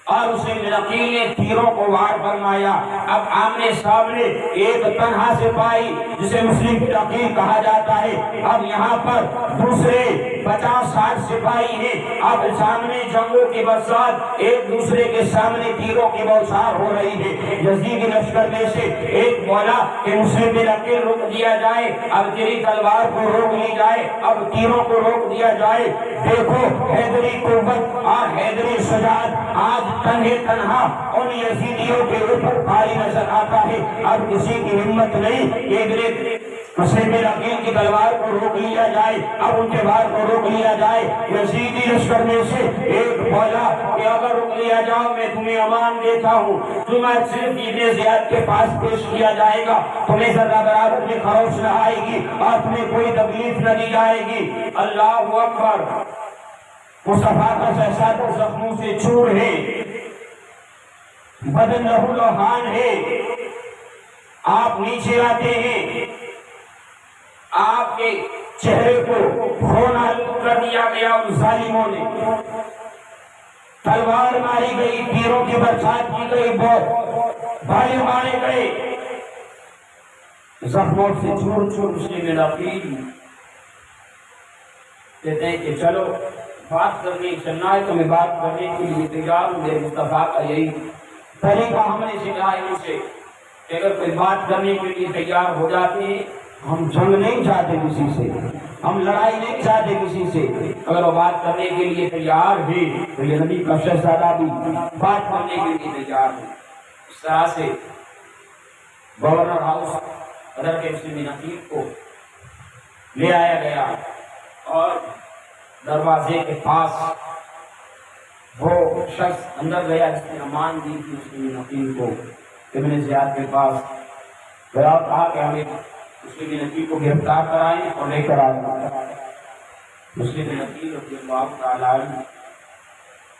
اور مسلم بن عقیل نے تیروں کو وار فرمایا۔ اب آمنے سامنے ایک تنہا سپاہی جسے مسلم بن عقیل کہا جاتا ہے، اب یہاں پر دوسرے 50-60 سپاہی ہیں، اب سامنے جنگوں کی برسات، ایک دوسرے کے سامنے تیروں کی بوچھار ہو رہی ہے۔ یزیدی لشکر میں سے ایک بولا کہ مسلم بن عقیل روک دیا جائے، اب تیری تلوار کو روک لی جائے، اب تیروں کو روک دیا جائے۔ دیکھو حیدری قوت اور حیدری شجاعت آج تنہا ان یزیدیوں کے اوپر بھاری نظر آتا ہے۔ اب کسی کی ہمت نہیں کہ مسلم بن عقیل کی تلوار کو روک لیا جائے، اب ان کے وار کو روک لیا جائے۔ یزیدی لشکر میں سے ایک بولا کہ اگر روک لیا جاؤ میں تمہیں امان دیتا ہوں، تمہیں صرف ابن زیاد کے پاس پیش کیا جائے گا، تمہیں ذرہ برابر میں خروش نہ آئے گی اور تمہیں کوئی تکلیف نہ دی جائے گی۔ اللہ اکبر، مصطفیٰ کا شہزادہ زخموں سے چور ہے، بدن لہو لہان ہے، آپ نیچے آتے ہیں، آپ کے چہرے کو خون آلود کر دیا گیا ان ظالموں نے، تلوار ماری گئی، تیروں کی برسات کی گئی، بھالے مارے گئے، زخموں سے چور مسلم بن عقیل کہتے ہیں کہ چلو بات کرنے چلنا ہے تو میں بات کرنے کے لیے تیار ہوں۔ میرے مصطفیٰ کا یہی طریقہ ہم نے سکھا ہے ان سے کہ اگر کوئی بات کرنے کے لیے تیار ہو جاتے ہیں، ہم جنگ نہیں چاہتے کسی سے، ہم لڑائی نہیں چاہتے کسی سے، اگر وہ بات کرنے کے لیے تیار ہے تو یہ نبی کا شہزادہ بھی بات کرنے کے لیے تیار ہے۔ اس طرح سے گورنر ہاؤس حضرت مسلم بن عقیل کو لے آیا گیا اور دروازے کے پاس وہ شخص اندر گیا جس نے امان دی تھی مسلم بن عقیل کو، ابن زیاد کے پاس گیا اور کہا کہ ہمیں مسلم بن عقیل کو گرفتار کرائیں اور لے کر آئیں۔ مسلم بن عقیل رضی اللہ تعالی عنہ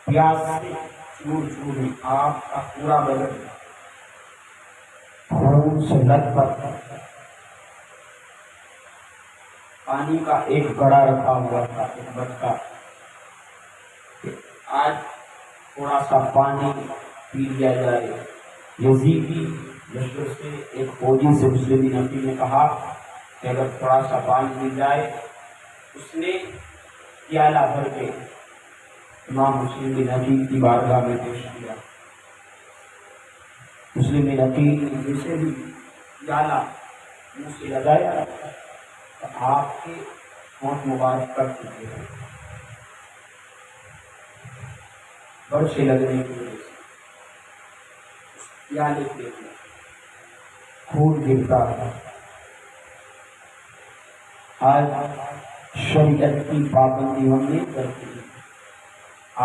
پیاس سے چور آپ کا پورا بدن خون سے لت پت پانی کا ایک گڑا رکھا ہوا تھا، ایک بچہ، آج تھوڑا سا پانی پی لیا جائے۔ یزیدی لشکر سے ایک فوجی سے مسلم نبی نے کہا کہ اگر تھوڑا سا پانی مل جائے، اس نے پیالہ بھر کے امام مسلم نبی کی بارگاہ میں پیش کیا۔ مسلم نبی نے جیسے بھی پیالہ منہ سے لگایا تو آپ کے ہونٹ مبارک کر چکے ہیں برشے لگنے کی وجہ سے، پیالے کے خون گرتا ہے۔ آج شریعت کی پابندی ہم نے کرتی ہے،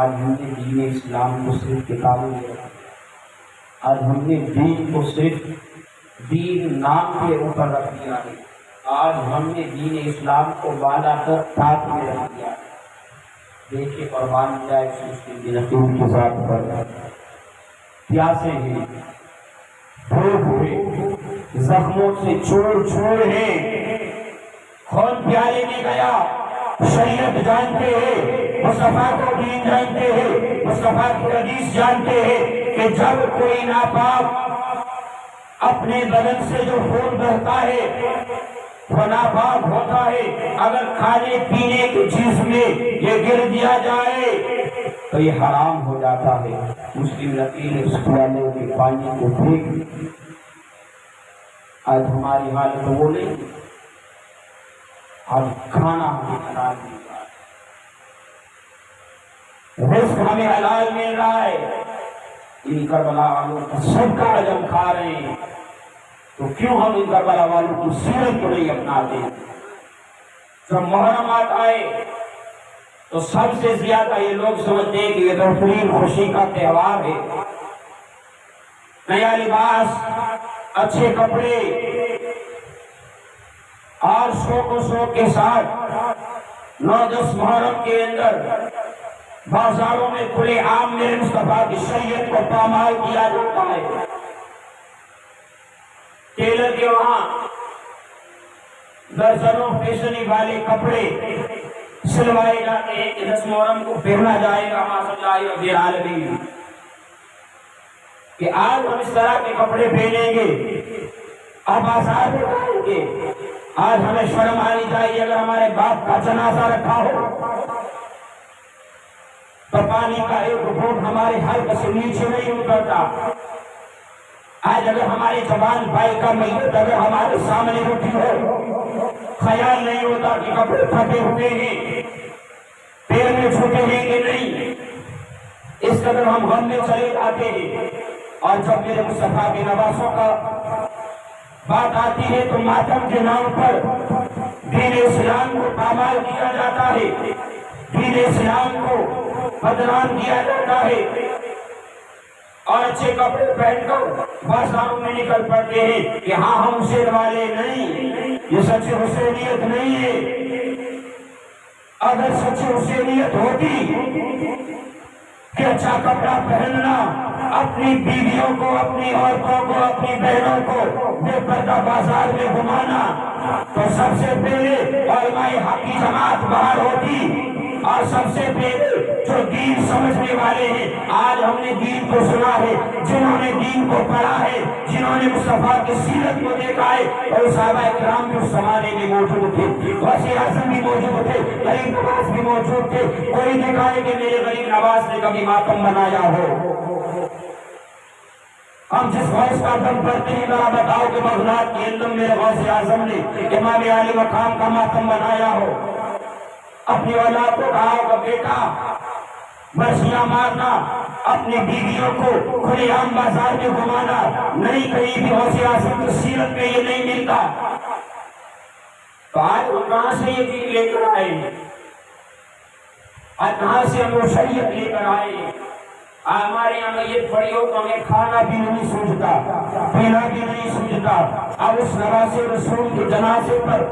آج ہم نے دین اسلام کو صرف کتابوں میں رکھا، آج ہم نے دین کو صرف دین نام کے اوپر رکھ دیا ہے، آج ہم نے دین اسلام کو بالا کر تاج میں رکھ دیا ہے۔ دیکھے قربان جائے مسلم کے ذات پر پیاسے ہیں، بھوک ہوئے، زخموں سے چور چور ہیں، خون پیالے میں گیا، شریعت جانتے ہیں، مصطفیٰ کو دین جانتے ہیں، مصطفیٰ کی حدیث جانتے ہیں کہ جب کوئی ناپاک اپنے بدن سے جو خون بہتا ہے وہ ناپاک ہوتا ہے، اگر کھانے پینے کی چیز میں یہ گر دیا جائے تو یہ حرام ہو جاتا ہے۔ مسلم نبی نے اس پیالے کے پانی کو پھینک، آج ہماری حالت وہ نہیں، اب کھانا ہمیں حلال مل رہا ہے، رزق ہمیں حلال مل رہا ہے، ان کربلا والوں کا سب کا عجم کھا رہے ہیں، تو کیوں ہم ان کربلا والوں کی سیرت کو نہیں اپناتے؟ جب محرم آتا ہے تو سب سے زیادہ یہ لوگ سمجھتے ہیں کہ یہ بہترین خوشی کا تہوار ہے، نیا لباس، اچھے کپڑے اور شوق و شوق کے ساتھ 9-10 محرم کے اندر بازاروں میں کھلے عام میرے مصطفیٰ کی شریعت کو پامال کیا جاتا ہے۔ ٹیلر کے وہاں درجنوں فیشنی والے کپڑے سلوائے جاتے ہیں کہ 10 محرم کو پہنا جائے گا ماشاءاللہ رب العالمین، کہ آج ہم اس طرح کے کپڑے پہنیں گے اور بازار میں جائیں گے۔ آج ہمیں شرم آنی چاہیے، اگر ہمارے باپ کا جنازہ رکھا ہو تو پانی کا ایک گھونٹ ہمارے حلق سے نیچے نہیں اترتا۔ آج اگر ہماری زبان بھائی کا میت اگر ہمارے سامنے اٹھی ہو، خیال نہیں ہوتا کہ کپڑے پھٹے ہوئے ہیں، پیر میں چھوٹے ہیں کہ نہیں، اس قدر ہم غم میں چلے جاتے ہیں۔ اور جب میرے مصطفیٰ کے نواسوں کا بات آتی ہے تو ماتم کے نام پر دین اسلام کو پامال کیا جاتا ہے، دین اسلام کو بدنام کیا جاتا ہے، اور اچھے کپڑے پہن کر بازاروں میں نکل پڑتے ہیں کہ ہاں ہم حسین والے نہیں، یہ سچی حسینیت نہیں ہے۔ اگر سچی حسینیت ہوتی کہ اچھا کپڑا پہننا، اپنی بیویوں کو، اپنی عورتوں کو، اپنی بہنوں کو بے پردہ بازار میں گھمانا، تو سب سے پہلے علماء حق کی جماعت باہر ہوتی، اور سب سے پہلے جو دین سمجھنے والے ہیں، آج ہم نے دین کو سنا ہے، جنہوں نے دین کو پڑھا ہے، جنہوں نے مصطفیٰ کی سیرت کو دیکھا ہے، اور صحابہ کرام بھی اس زمانے میں موجود تھے، غوث اعظم بھی موجود تھے، غریب نواز بھی موجود تھے۔ کوئی دکھائے کہ میرے غریب نواز نے کبھی ماتم منایا ہو؟ ہم جس غوث کا دم پڑتے ہیں ذرا بتاؤ کہ بغداد کے اندر میرے غوث اعظم نے امام علی مقام کا ماتم منایا ہو؟ اپنی اولاد کو کہا ہوگا بیٹا برسیاں مارنا، اپنی بیویوں کو کھلے عام بازار میں گھمانا نہیں، کہیں بھی غوث اعظم کی سیرت میں یہ نہیں ملتا۔ تو آج ہم کہاں سے یہ دین لے کر آئے؟ آج کہاں سے ہم وہ شریعت لے کر آئے؟ ہمارے یہاں میت پڑی ہو تو ہمیں کھانا بھی نہیں سوچتا، پینا بھی نہیں سوچتا، اب اس نواسے رسول کے جنازے پر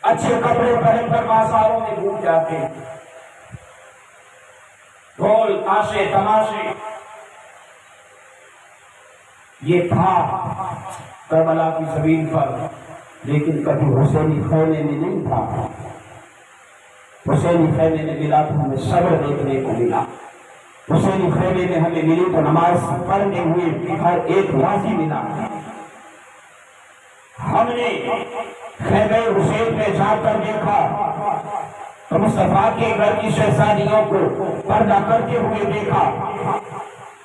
اچھے کپڑے پہن کر بازاروں میں گھوم جاتے ہیں، ڈھول تاشے تماشے۔ یہ تھا کربلا کی زمین پر، لیکن کبھی حسینی خیمے میں نہیں تھا۔ حسینی خیمے میں ملا تو ہمیں صبر دیکھنے کو ملا، حسینی خیمے میں ہمیں ملی تو نماز پڑھنے ہوئے ہر ایک راضی ملا۔ ہم نے خیمے حسین میں جا کر دیکھا تو مصطفیٰ کے گھر کی شہزادیوں کو پردہ کرتے ہوئے دیکھا،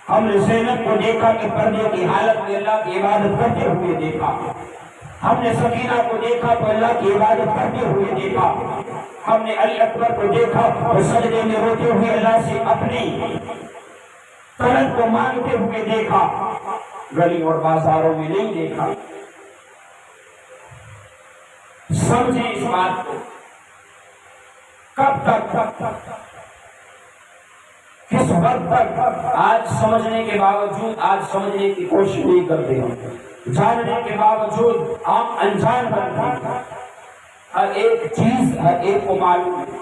ہم نے زینب کو دیکھا کہ پردے کی حالت میں اللہ کی عبادت کرتے ہوئے دیکھا، ہم نے سکینہ کو دیکھا تو اللہ کی عبادت کرتے ہوئے دیکھا، ہم نے علی اکبر کو دیکھا تو سجدے میں روتے ہوئے اللہ سے اپنی طلب کو مانگتے ہوئے دیکھا، گلی اور بازاروں میں نہیں دیکھا۔ سمجھیں اس بات کو، کب تک، کس وقت تک آج سمجھنے کے باوجود آج سمجھنے کی کوشش نہیں کرتے ہیں، جاننے کے باوجود ہم انجان بنتے ہیں۔ ہر ایک چیز ہر ایک کو معلوم ہے۔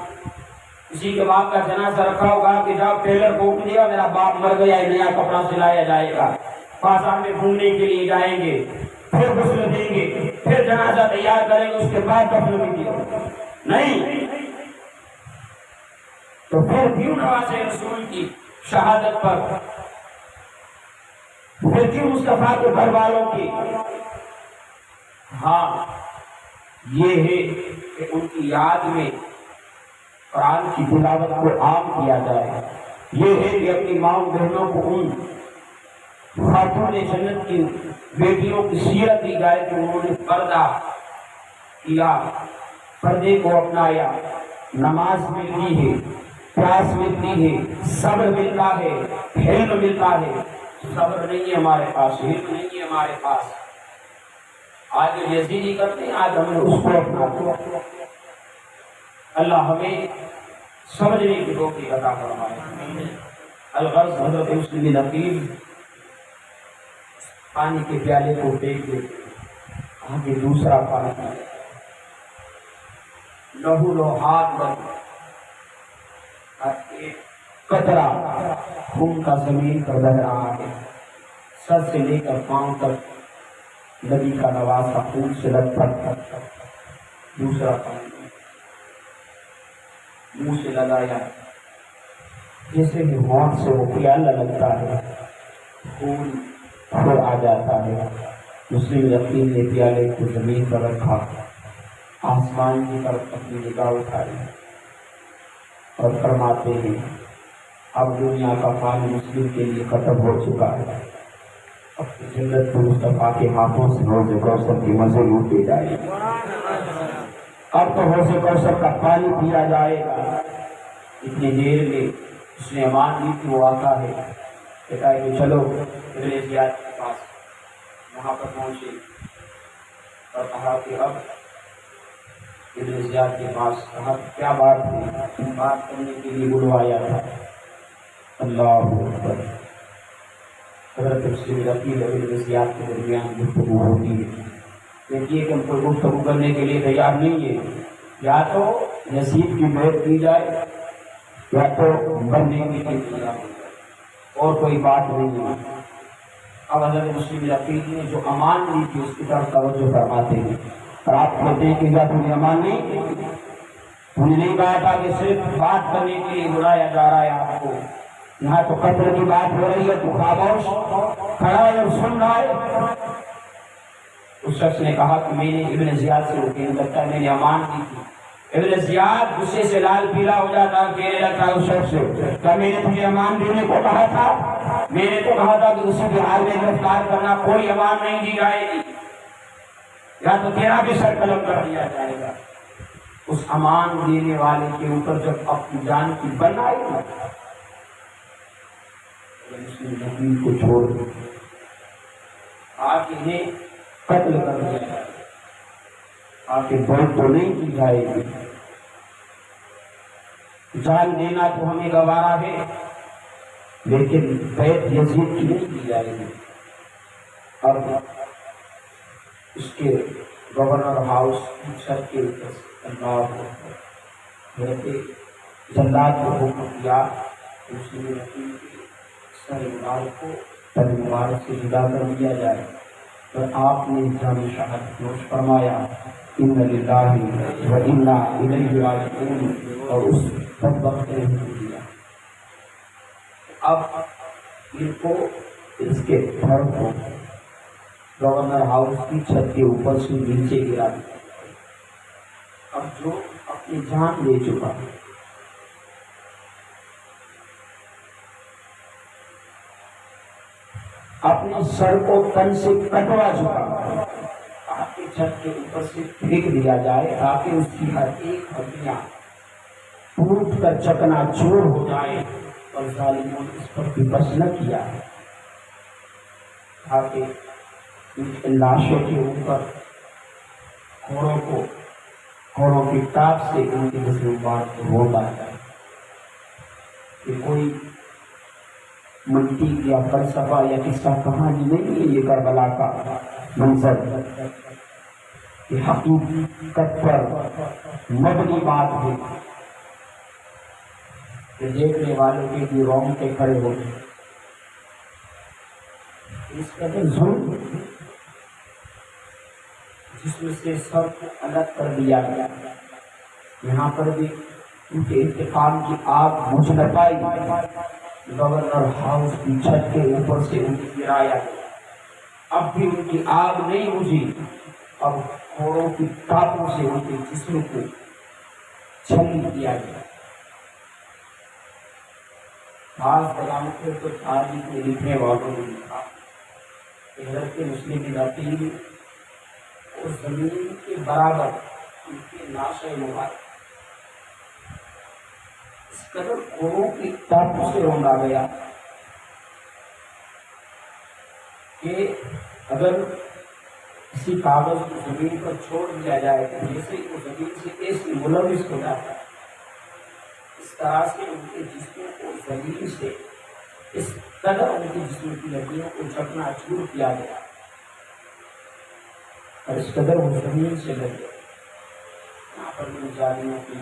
کسی کے باپ کا جنازہ رکھا ہوگا کہ جب ٹیلر کو دیا میرا باپ مر گیا، نیا کپڑا سلایا جائے گا، بازار میں گھومنے کے لیے جائیں گے، پھر غسل دیں گے، پھر جنازہ تیار کریں گے، اس کے بعد دفن بھی دیا نہیں۔ تو پھر کیوں نواز رسول کی شہادت پر، پھر کیوں مصطفیٰ کے گھر والوں کی؟ ہاں یہ ہے کہ ان کی یاد میں قرآن کی تلاوت کو عام کیا جائے، یہ ہے کہ اپنی ماں بہنوں کو ان خاتون جنت کی بیٹیوں کی سیرت دی جائے کہ انہوں نے پردہ کیا، پردے کو اپنایا، نماز ملتی ہے، پیاس ملتی ہے، صبر ملتا ہے، حلم ملتا ہے۔ صبر نہیں ہے ہمارے پاس، حلم نہیں ہے ہمارے پاس۔ آج یزیدی کرتے ہیں، آج ہم نے اس کو اپنا دیا۔ اللہ ہمیں سمجھنے کی توفیق عطا فرمائے۔ الغرض حضرت مسلم بن عقیل پانی کے پیالے کو پھینک دیتے، آگے دوسرا پانی، لہو لوہات بن ایک قطرہ خون کا زمین پر بہ رہا ہے، سر سے لے کر پاؤں تک نبی کا نواسا خون سے لت پت۔ دوسرا پانی منہ سے لگایا، جیسے ہی ہونٹ سے وہ پیالہ لگتا ہے خون پھر آ جاتا ہے۔ مسلم یقین نے پیالے کو زمین پر رکھا، آسمان کی طرف اپنی نگاہ اٹھائی اور فرماتے ہیں اب دنیا کا پانی مسلم کے لیے ختم ہو چکا ہے، اب جنت کو مصطفیٰ کے ہاتھوں سے حوض کوثر کی مزے لوٹے جائے گی، اب تو حوض کوثر کا پانی پیا جائے گا۔ اتنی دیر میں اس نے امان لی کہ وہ آتا ہے، کہتا ہے کہ چلو ابن زیاد کے پاس، وہاں پر پہنچے اور کہا کہ اب ابن زیاد کے پاس کہا کیا بات ہے، بات کرنے کے لیے بلوایا تھا۔ اللہ اکبر، حضرت مسلم عقیل اور ابن زیاد کے درمیان گفتگو ہوتی ہے، دیکھیے کہ ہم کوئی گفتگو کرنے کے لیے تیار نہیں ہے، یا تو یزید کی بیعت کی جائے یا تو بننے کی تیار ہو جائے، اور کوئی بات نہیں ہے۔ اب حضرت مسلم عقیل نے جو امان لی تھی اس کی طرف توجہ فرماتے ہیں، اور آپ کہتے ہیں کہ تمہیں امان نہیں، تم نے نہیں کہا تھا کہ صرف بات کرنے کے لیے بلایا جا رہا ہے آپ کو، یہاں تو قتل کی بات ہو رہی ہے، تو خاموش کھڑا ہے اور سن رہا ہے۔ اس شخص نے کہا کہ میں نے ابن زیاد سے وہ کہنے لگتا ہے میں نے امان کی تھی۔ ابن زیاد غصے سے لال پیلا ہو جاتا، کہنے لگتا ہے اس شخص سے کہ میں نے تجھے امان دینے کو کہا تھا، میں نے تو کہا تھا کہ اسی کے حال میں گرفتار کرنا، کوئی امان نہیں دی جائے گی، یا تو تیرا بھی سر قلم کر دیا جائے گا۔ اس امان دینے والے کے اوپر جب اپنی جان کی بن آئی نا، مسلم نبی کو چھوڑ دو، آج انہیں قتل کر دیا جائے، آج بہت تو نہیں کی جائے گی، جان دینا تو ہمیں گوارا ہے، لیکن بیعت یزید کی نہیں کی جائے گی۔ اور اس کے گورنر ہاؤس کی چھت کے اوپر جلات کو حکم کیا، مسلم نبی کے سر مبارک کو تب مبارک سے جدا کر دیا جائے، اور آپ نے جامع شہادت نوش فرمایا ان للہ و انا الیہ راجعون، اور اس بدبخت نے دیا۔ اب ان کو اس کے گھر کو گورنر ہاؤس کی چھت کے اوپر سے نیچے گرا دیا۔ اب جو اپنی جان دے چکا، اپنے سر کو تن سے کٹوا چکا، آپ کی چھت کے اوپر سے پھینک دیا جائے تاکہ اس کی ہر ایک ہڈیاں ٹوٹ کر چکنا چور ہو جائے، اور ظالموں نے اس پر بھی بس نہ کیا ہے تاکہ ان لاشوں کے اوپر گھوڑوں کی ٹاپ سے ان کی مظلومات کو روکا جائے۔ کہ کوئی منطق یا فلسفہ یا قصہ کہانی نہیں ہے یہ کربلا کا منظر، یہ حقیقت پر مبنی بات ہے کہ دیکھنے والوں کے بھی رونگٹے کھڑے ہو گئے۔ اس قدر ظلم جس میں سے سر کو الگ کر دیا گیا، یہاں پر بھی ان کے انتقام کی آگ بجھ نہ پائی، گورنر ہاؤس کی چھت کے اوپر سے ان کی گرایا گیا، اب بھی ان کی آگ نہیں بجھی، اب گھوڑوں کی ٹاپوں سے ان کے جسم کو چھلنی کیا گیا۔ بعض علامتیں تو تاریخ میں لکھنے والوں نے لکھا کہ حضرت مسلم بن عقیل اور زمین کے برابر ان کی ناشے مبارک اس قدر گھوڑوں کی ٹاپوں سے روندا گیا کہ اگر کسی کاغذ کو زمین پر چھوڑ دیا جائے تو جیسے ہی وہ زمین سے ایسی ملوث ہو جاتا ہے، اس طرح سے ان کے جسموں کو زمین سے اس قدر ان کے جسم کی ہڈیوں کو چکنا چور کیا گیا، اور اس قدر وہ زمین سے لگ گئے۔ یہاں پر بھی ظالموں کی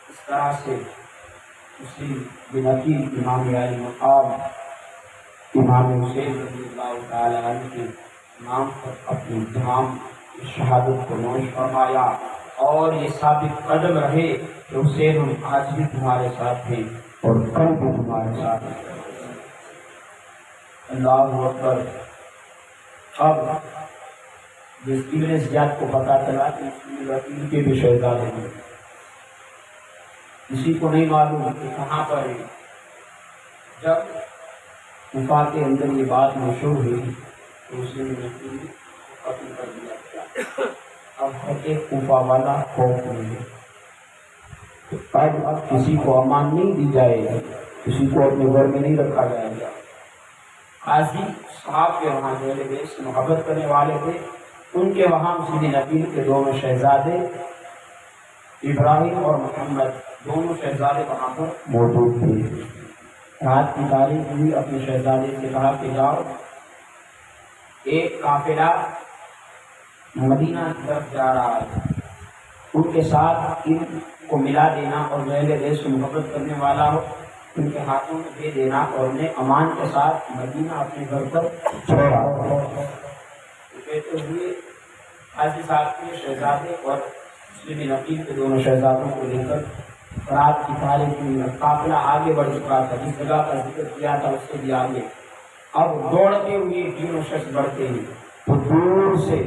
اس طرح سے مسلم بن عقیل امام عالی مقام امام حسین رضی اللہ تعالیٰ عنہ کے نام پر اپنی جام شہادت کو نوش فرمایا، اور یہ ثابت قدم رہے کہ حسین ہم آج بھی تمہارے ساتھ ہیں اور کل بھی تمہارے ساتھ ہیں۔ اللہ اکبر۔ اب جس ابن زیاد کو پتا چلا کہ ان کے بھی شہزادے ہیں، کسی کو نہیں معلوم کہ کہاں پر ہے۔ جب کوفہ کے اندر یہ بات مشہور ہوئی تو اس نے قتل کر دیا گیا۔ اب ہر ایک کوفہ والا خوف میں ہے، اب کسی کو امان نہیں دی جائے گا، کسی کو اپنے گھر میں نہیں رکھا جائے گا۔ قاضی صاحب کے وہاں جو سے محبت کرنے والے تھے، ان کے وہاں مسلم بن عقیل کے دونوں شہزادے ابراہیم اور محمد دونوں شہزادے وہاں پر موجود تھے۔ رات کی تاریخ ہوئی، اپنے شہزادے سے کہا کہ جاؤ، ایک قافلہ مدینہ کی طرف جا رہا ہے، ان کے ساتھ ان کو ملا دینا، اور جو اہل بیت سے محبت کرنے والا ہو ان کے ہاتھوں میں دے دینا، اور انہیں امان کے ساتھ مدینہ اپنے گھر پر چھوڑا۔ کہتے ہوئے قاضی صاحب کے شہزادے اور مسلم بن عقیل کے دونوں شہزادوں کو لے کر رات کی تاریخ میں قافلہ آگے بڑھ چکا تھا، جس جگہ کا ذکر کیا تھا اس سے بھی آگے۔ اب دوڑتے ہوئے تینوں شخص بڑھتے ہیں تو دور سے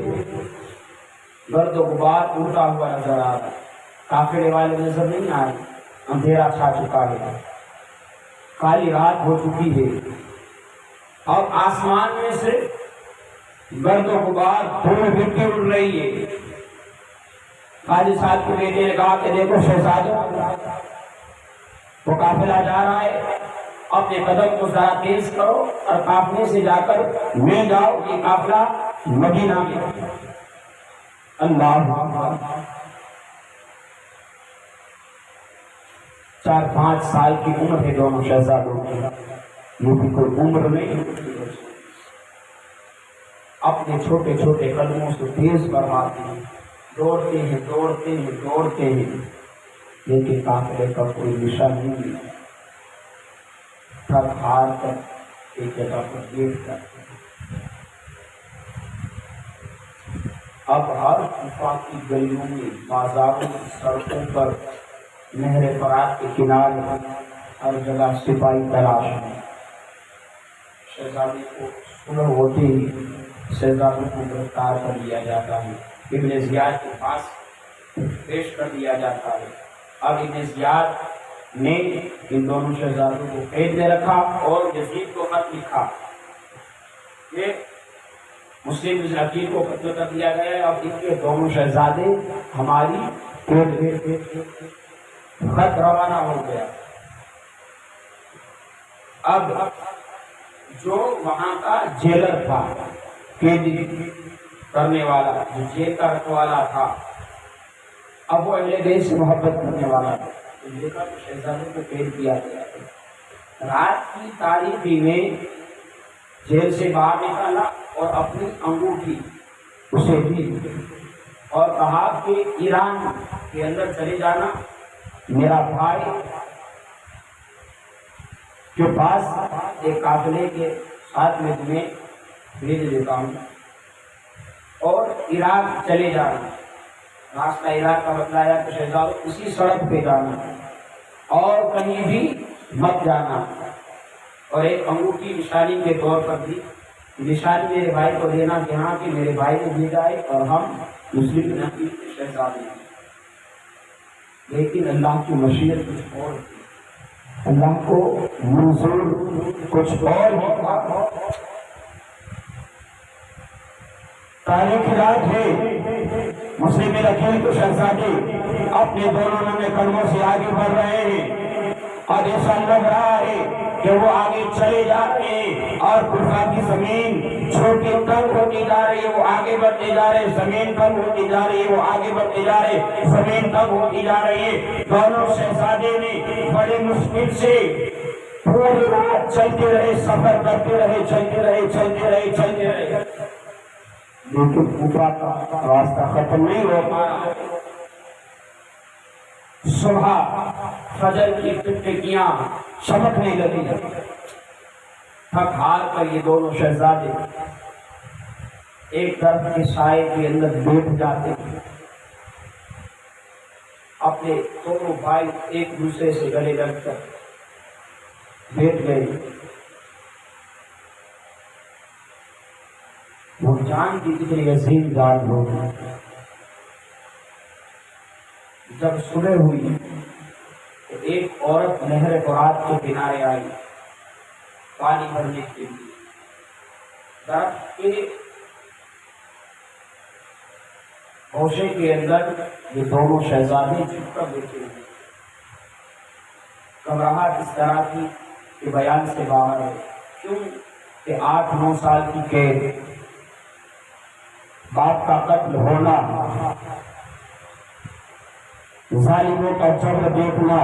گرد و غبار اڑتا ہوا نظر آ رہا ہے، قافلے والے نظر نہیں آ رہے، اندھیرا چھا چکا ہے، کالی رات ہو چکی ہے، اور آسمان میں سے گرد و غبار دھول مٹی اڑ رہی ہے۔ قاضی صاحب کے بیٹے نے کہا کہ دیکھو شہزادوں، وہ قافلہ جا رہا ہے، اپنے قدم کو ذرا تیز کرو اور قافلے سے جا کر مل جاؤ، یہ قافلہ مدینہ میں۔ اللہ اکبر۔ 4-5 سال کی عمر ہے دونوں شہزادوں کی، یہ بھی کوئی عمر نہیں، اپنے چھوٹے چھوٹے قدموں سے تیز بڑھاتے ہیں، دوڑتے ہیں دوڑتے ہیں دوڑتے ہیں، لیکن قافلے کا کوئی نشان نہیں ملا۔ تھک ہار کر ایک جگہ پر بیٹھ کر اب ہر کوفہ کی گلیوں میں، بازاروں کی سڑکوں پر، نہر فرات کے کنارے، ہر جگہ سپاہی تلاش ہیں۔ شہزادے کو صبح ہوتے ہی شہزادوں کو گرفتار کر لیا جاتا ہے، ابن زیاد کے پاس پیش کر دیا جاتا ہے۔ اب ابن زیاد نے ان دونوں شہزادوں کو قید میں رکھا اور یزید کو خط لکھا کہ مسلم بن عقیل کو قتل کر دیا گیا ہے، اب ان کے دونوں شہزادے ہماری قید میں۔ خط روانہ ہو گیا۔ اب جو وہاں کا جیلر تھا، قیدی کرنے والا، جو جیل کا رکھوالا تھا، اب وہ اہل بیت سے محبت کرنے والا تھا، تو دیکھا تو شہزادوں کو قید کیا گیا ہے۔ رات کی تاریکی میں جیل سے باہر نکالا اور اپنی انگوٹھی اسے دی اور کہا کہ ایران کے اندر چلے جانا، میرا بھائی کے پاس ایک قافلے کے ساتھ میں تمہیں بھیج دیتا ہوں اور عراق چلے جانا۔ راستہ عراق کا بتلایا کہ شہزادوں اسی سڑک پہ جانا اور کہیں بھی مت جانا، اور ایک انگوٹھی نشانی کے طور پر دی، نشانی میرے بھائی کو دینا کہ ہاں کہ میرے بھائی نے بھیجا ہے اور ہم مسلم بن عقیل کے شہزادے ہیں۔ لیکن اللہ کی مشیت کچھ اور تھی، اللہ کو منظور کچھ اور ہی تھا۔ تاریخ رات ہے، مسلم بن عقیل کے شہزادے اپنے دونوں ننگے قدموں سے آگے بڑھ رہے ہیں اور ایسا لگ رہا ہے کہ وہ آگے چلے جا رہے ہیں اور کوفہ کی زمین چھوٹی تنگ ہوتی جا رہی ہے، وہ آگے بڑھتے جا رہے ہیں، زمین تنگ ہوتی جا رہی ہے، وہ آگے بڑھتے جا رہے ہیں، زمین تنگ ہوتی جا رہی ہے۔ دونوں شہزادے نے بڑے مشکل سے پوری رات چلتے رہے، سفر کرتے رہے، چلتے رہے، چلتے رہے، چلتے رہے، لیکن کوفہ کا راستہ ختم نہیں ہو پایا۔ صبح فجر کی ٹکٹکیاں چمکنے لگی، تھک ہار کر یہ دونوں شہزادے ایک درخت کے سائے کے اندر بیٹھ جاتے ہیں۔ اپنے دونوں بھائی ایک دوسرے سے گلے لگ کر بیٹھ گئے۔ وہ جان کی کتنی عظیم جان ہوگی۔ جب صبح ہوئی تو ایک عورت نہر فرات کے کنارے آئی پانی بھرنے کے لیے۔ درخت کے گوشے کے اندر یہ دونوں شہزادے چھپ کر بیٹھے ہوئے، گھبراہٹ اس طرح کی کہ بیان سے باہر ہے، کیوں کہ 8-9 سال کی قید، باپ کا قتل ہونا، ظالموں کا جبر دیکھنا،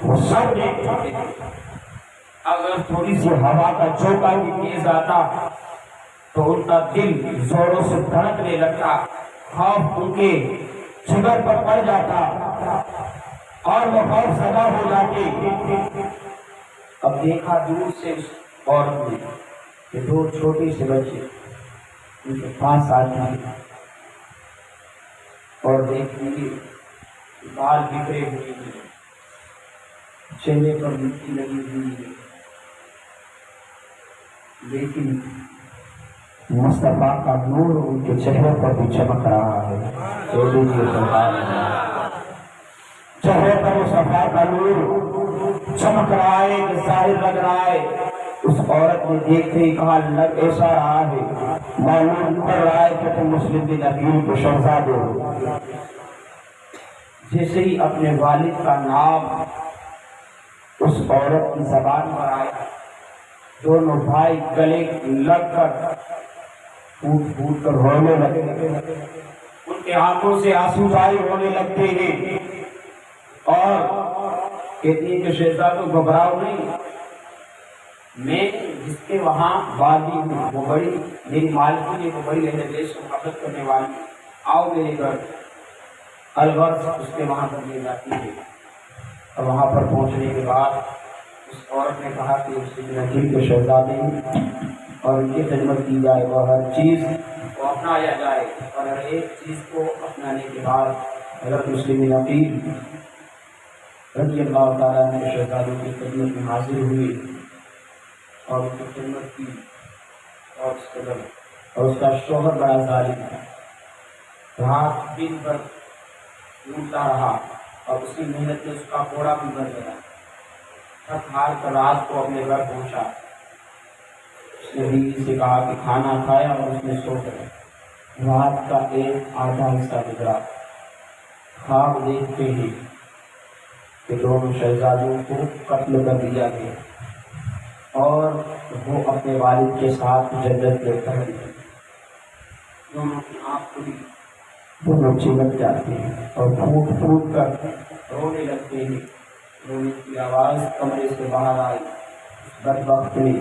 وہ سب دیکھ چکے تھے۔ اگر تھوڑی سی ہوا کا جھونکا بھی تیز آتا تو ان کا دل زوروں سے دھڑکنے لگتا، خوف ان کے جگر پر پڑ جاتا اور وہ خوف زدہ ہو جاتے۔ اب دیکھا دور سے اس عورت نے کہ 2 چھوٹے سے بچے ان کے پاس آ جائیں اور دیکھیں گے بال بکھرے ہوئے ہیں، چہرے پر مٹی لگی ہوئی ہے، لیکن مصطفیٰ کا نور ان کے چہرے پر بھی چمک رہا ہے۔ چہرے پر مصطفیٰ کا نور چمک رہا ہے کہ ظاہر لگ رہا ہے۔ اس عورت نے دیکھتے ہی کہا، لگ ایسا رہا ہے، معلوم کر رہا ہے کہ تم مسلم بن عقیل کے شہزادے ہو۔ جیسے ہی اپنے والد کا نام اس عورت کی زبان پر آیا، دونوں بھائی گلے لگ کر پھوٹ پھوٹ کر رونے لگے، ان کے آنکھوں سے آنسو جاری ہونے لگتے ہیں اور کہتی ہیں کہ شہزادوں گھبراؤ نہیں، میں جس کے وہاں والدی ہوں وہ بڑی، میری مالکی ہے وہ بڑی اہل بیت سے محبت کرنے والی، آؤ میرے گھر۔ الغرض اس کے وہاں پر لے جاتی ہے اور وہاں پر پہنچنے کے بعد اس عورت نے کہا کہ اس نکیل کے شہزادے اور ان کی خدمت کی جائے اور ہر چیز کو اپنایا جائے، اور ہر ایک چیز کو اپنانے کے بعد حضرت مسلم نقیل رضی اللہ تعالیٰ نے شہزادوں کی خدمت میں حاضر ہوئے اور ان کی خدمت کی، اور اس کا شوہر بڑا ظالم تھا، رات دن بھر ڈھونڈتا رہا اور اسی محنت میں اس کا گھوڑا بھی مر گیا، تھک ہار کر رات کو اپنے گھر پہنچا۔ اس نے بیوی سے کہا کہ کھانا کھایا اور اس نے سو گیا۔ رات کا ایک آدھا حصہ گزرا، خواب دیکھتے ہی کہ دونوں شہزادوں کو قتل کر دیا گیا اور وہ اپنے والد کے ساتھ جنت میں پہنچ گئے۔ دونوں کی آنکھ کھلی، دونوں چمک جاتے ہیں اور پھوٹ پھوٹ کر رونے لگتے ہیں۔ رونے کی آواز کمرے سے باہر آئی، بدبخت نے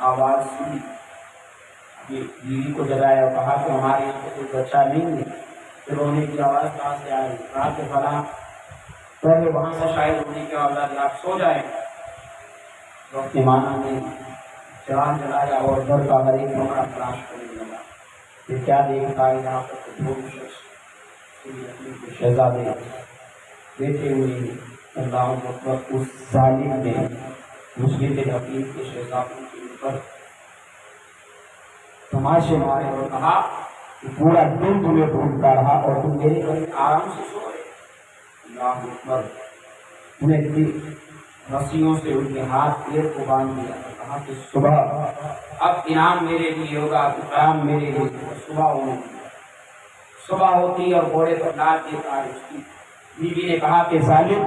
آواز سنی، بیوی کو جگایا اور کہا کہ ہمارے یہاں کوئی بچہ نہیں ہے۔ کہ رونے کی آواز کہاں سے آئی؟ کہا کہ فلاں پہلے وہاں سے شاید رونے کی آواز آئی، آپ سو جائیں۔ وقت مانا نے چراغ جلایا اور گھر کا ہر ایک کمرہ تلاش کرنے لگا کہ کیا دیکھتا ہے یہاں پر دو شخص شہزادے بیٹھے ہوئے ہیں۔ اللہ اکبر، اس ظالم نے مسلم نقیل کے شہزادوں کے اوپر تماشے مارے اور کہا کہ پورا دن تمہیں ڈھونڈتا رہا اور تم میرے گھر آرام سے سو رہے۔ اللہ اکبر، انہیں رسیوں سے ان کے ہاتھ پیر کو باندھ دیا، کہا کہ صبح اب انعام میرے لیے ہوگا، اکرام میرے لیے ہوگا۔ صبح ہوتی اور گھوڑے پر لاد دیتا ہے۔ اس کی بیوی نے کہا کہ ظالم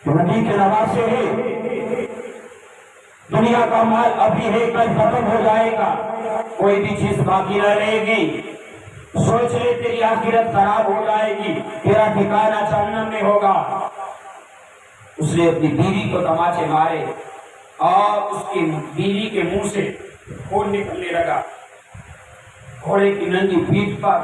نبی کے نواسے ہیں، دنیا کا مال ابھی ہے، کل ختم ہو جائے گا، کوئی بھی چیز باقی نہ رہے گی، سوچ لے تیری آخرت خراب ہو جائے گی، تیرا ٹھکانہ جہنم میں ہوگا۔ اس نے اپنی بیوی کو تماچے مارے اور اس کی بیوی کے منہ سے خون نکلنے لگا۔ گھوڑے کی ننگی پیٹھ پر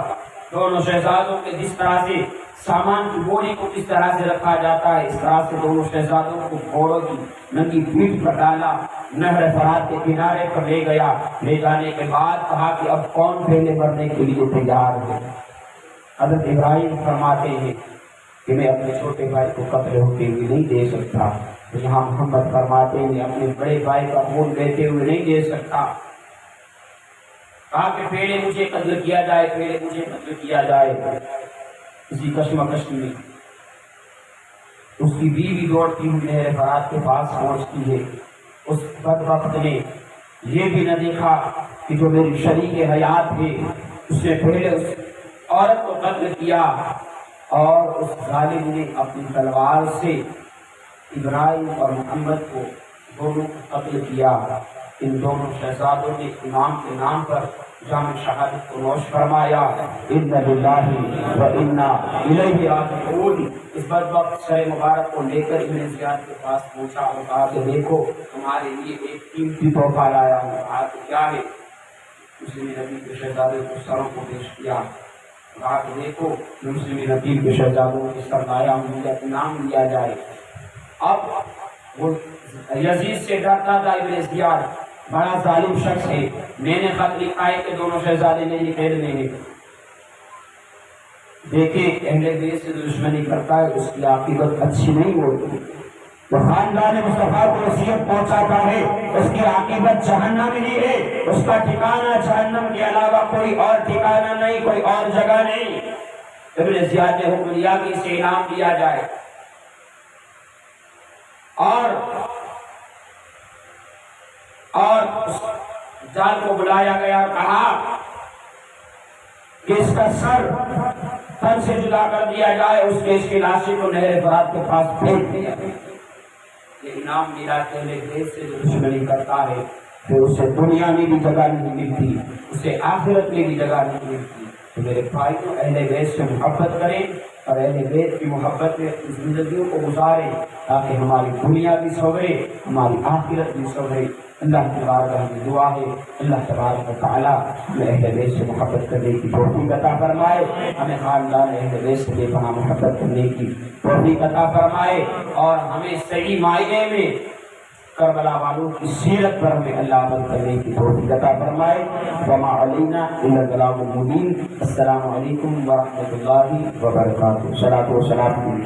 دونوں شہزادوں کے جس طرح سے سامان کی بوری کو کس طرح سے رکھا جاتا ہے، اس طرح سے دونوں شہزادوں کو گھوڑوں کی ننگی پیٹھ پر ڈالا، نہر فرات کے کنارے پر لے گیا۔ لے جانے کے بعد کہا کہ اب کون پہلے مرنے کے لیے تیار ہے؟ حضرت ابراہیم فرماتے ہیں کہ میں اپنے چھوٹے بھائی کو قتل ہوتے ہوئے نہیں دے سکتا، تو یہاں محمد فرماتے ہیں اپنے بڑے بھائی کا خون بہتے ہوئے نہیں دے سکتا۔ کہا کہ پہلے مجھے قتل کیا جائے، پہلے مجھے قتل کیا جائے۔ اسی کشمکش میں اس کی بیوی دوڑتی ہوئی نہر فرات کے پاس پہنچتی ہے۔ اس بدبخت نے یہ بھی نہ دیکھا کہ جو میری شریک حیات ہے اس نے پہلے اس عورت کو قتل کیا، اور اس ظالم نے اپنی تلوار سے ابراہیم اور محمد کو دونوں قتل کیا۔ ان دونوں شہزادوں نے امام کے نام پر جام شہادت کو نوش فرمایا۔ اِنَّ لِلَّهِ وَإِنَّا إِلَيْهِ رَاجِعُونَ۔ اس بدبخت سر مبارک کو لے کر ابن زیاد کے پاس پہنچا اور کہا کہ دیکھو ہمارے لیے ایک قیمتی تحفہ لایا ہوں۔ کہا کہ کیا ہے؟ مسلم نبی کے شہزادے کو سروں کو پیش کیا۔ کہا کہ دیکھو مسلم نبی کے شہزادوں کے سر لایا ہوں، مجھے انعام دیا جائے۔ اب وہ یزید سے ڈرتا تھا ابن زیاد، بڑا ظالم شخص ہے، میں نے خط لکھا ہے کہ دونوں شہزادے نے نکلنے ہیں۔ دیکھیں اہل بیت سے دشمنی کرتا ہے، اس کی عاقبت اچھی نہیں ہوتی۔ وہ خاندان مصطفیٰ کو نصیحت پہنچاتا ہے، اس کی عاقبت جہنم ہی ہے، اس کا ٹھکانہ جہنم کے علاوہ کوئی اور ٹھکانہ نہیں، کوئی اور جگہ نہیں۔ ابن زیاد نے حکم دیا کہ اسے انعام دیا جائے، اور اس جال کو بلایا گیا اور کہا کہ اس کا سر تن سے جدا کر دیا جائے، اس کی لاشی کو نہر فرات کے پاس پھینک دیا۔ یہ انعام میرا پہلے دیش سے جو دشمنی کرتا ہے پھر اسے دنیا میں بھی جگہ نہیں ملتی، اسے آخرت میں بھی جگہ نہیں ملتی۔ تو میرے بھائیوں اہل بیت سے محبت کریں اور اہل بیت کی محبت میں اپنی زندگیوں کو گزاریں تاکہ ہماری دنیا بھی سنورے، ہماری آخرت بھی سنورے۔ اللہ تبارک ہمیں دعا ہے، اللہ تبارک و تعالی ہمیں اہل بیت سے محبت کرنے کی توفیق عطا فرمائے، ہمیں خاندان اہل بیت سے بے پناہ محبت کرنے کی توفیق عطا فرمائے، اور ہمیں صحیح معنی میں کربلا والوں کی سیرت پر ہمیں اللہ عمل کرنے کی توفیق عطا فرمائے. وما علینا الا البلاغ المبین. السلام علیکم ورحمۃ اللہ وبرکاتہ. صلاۃ و سلام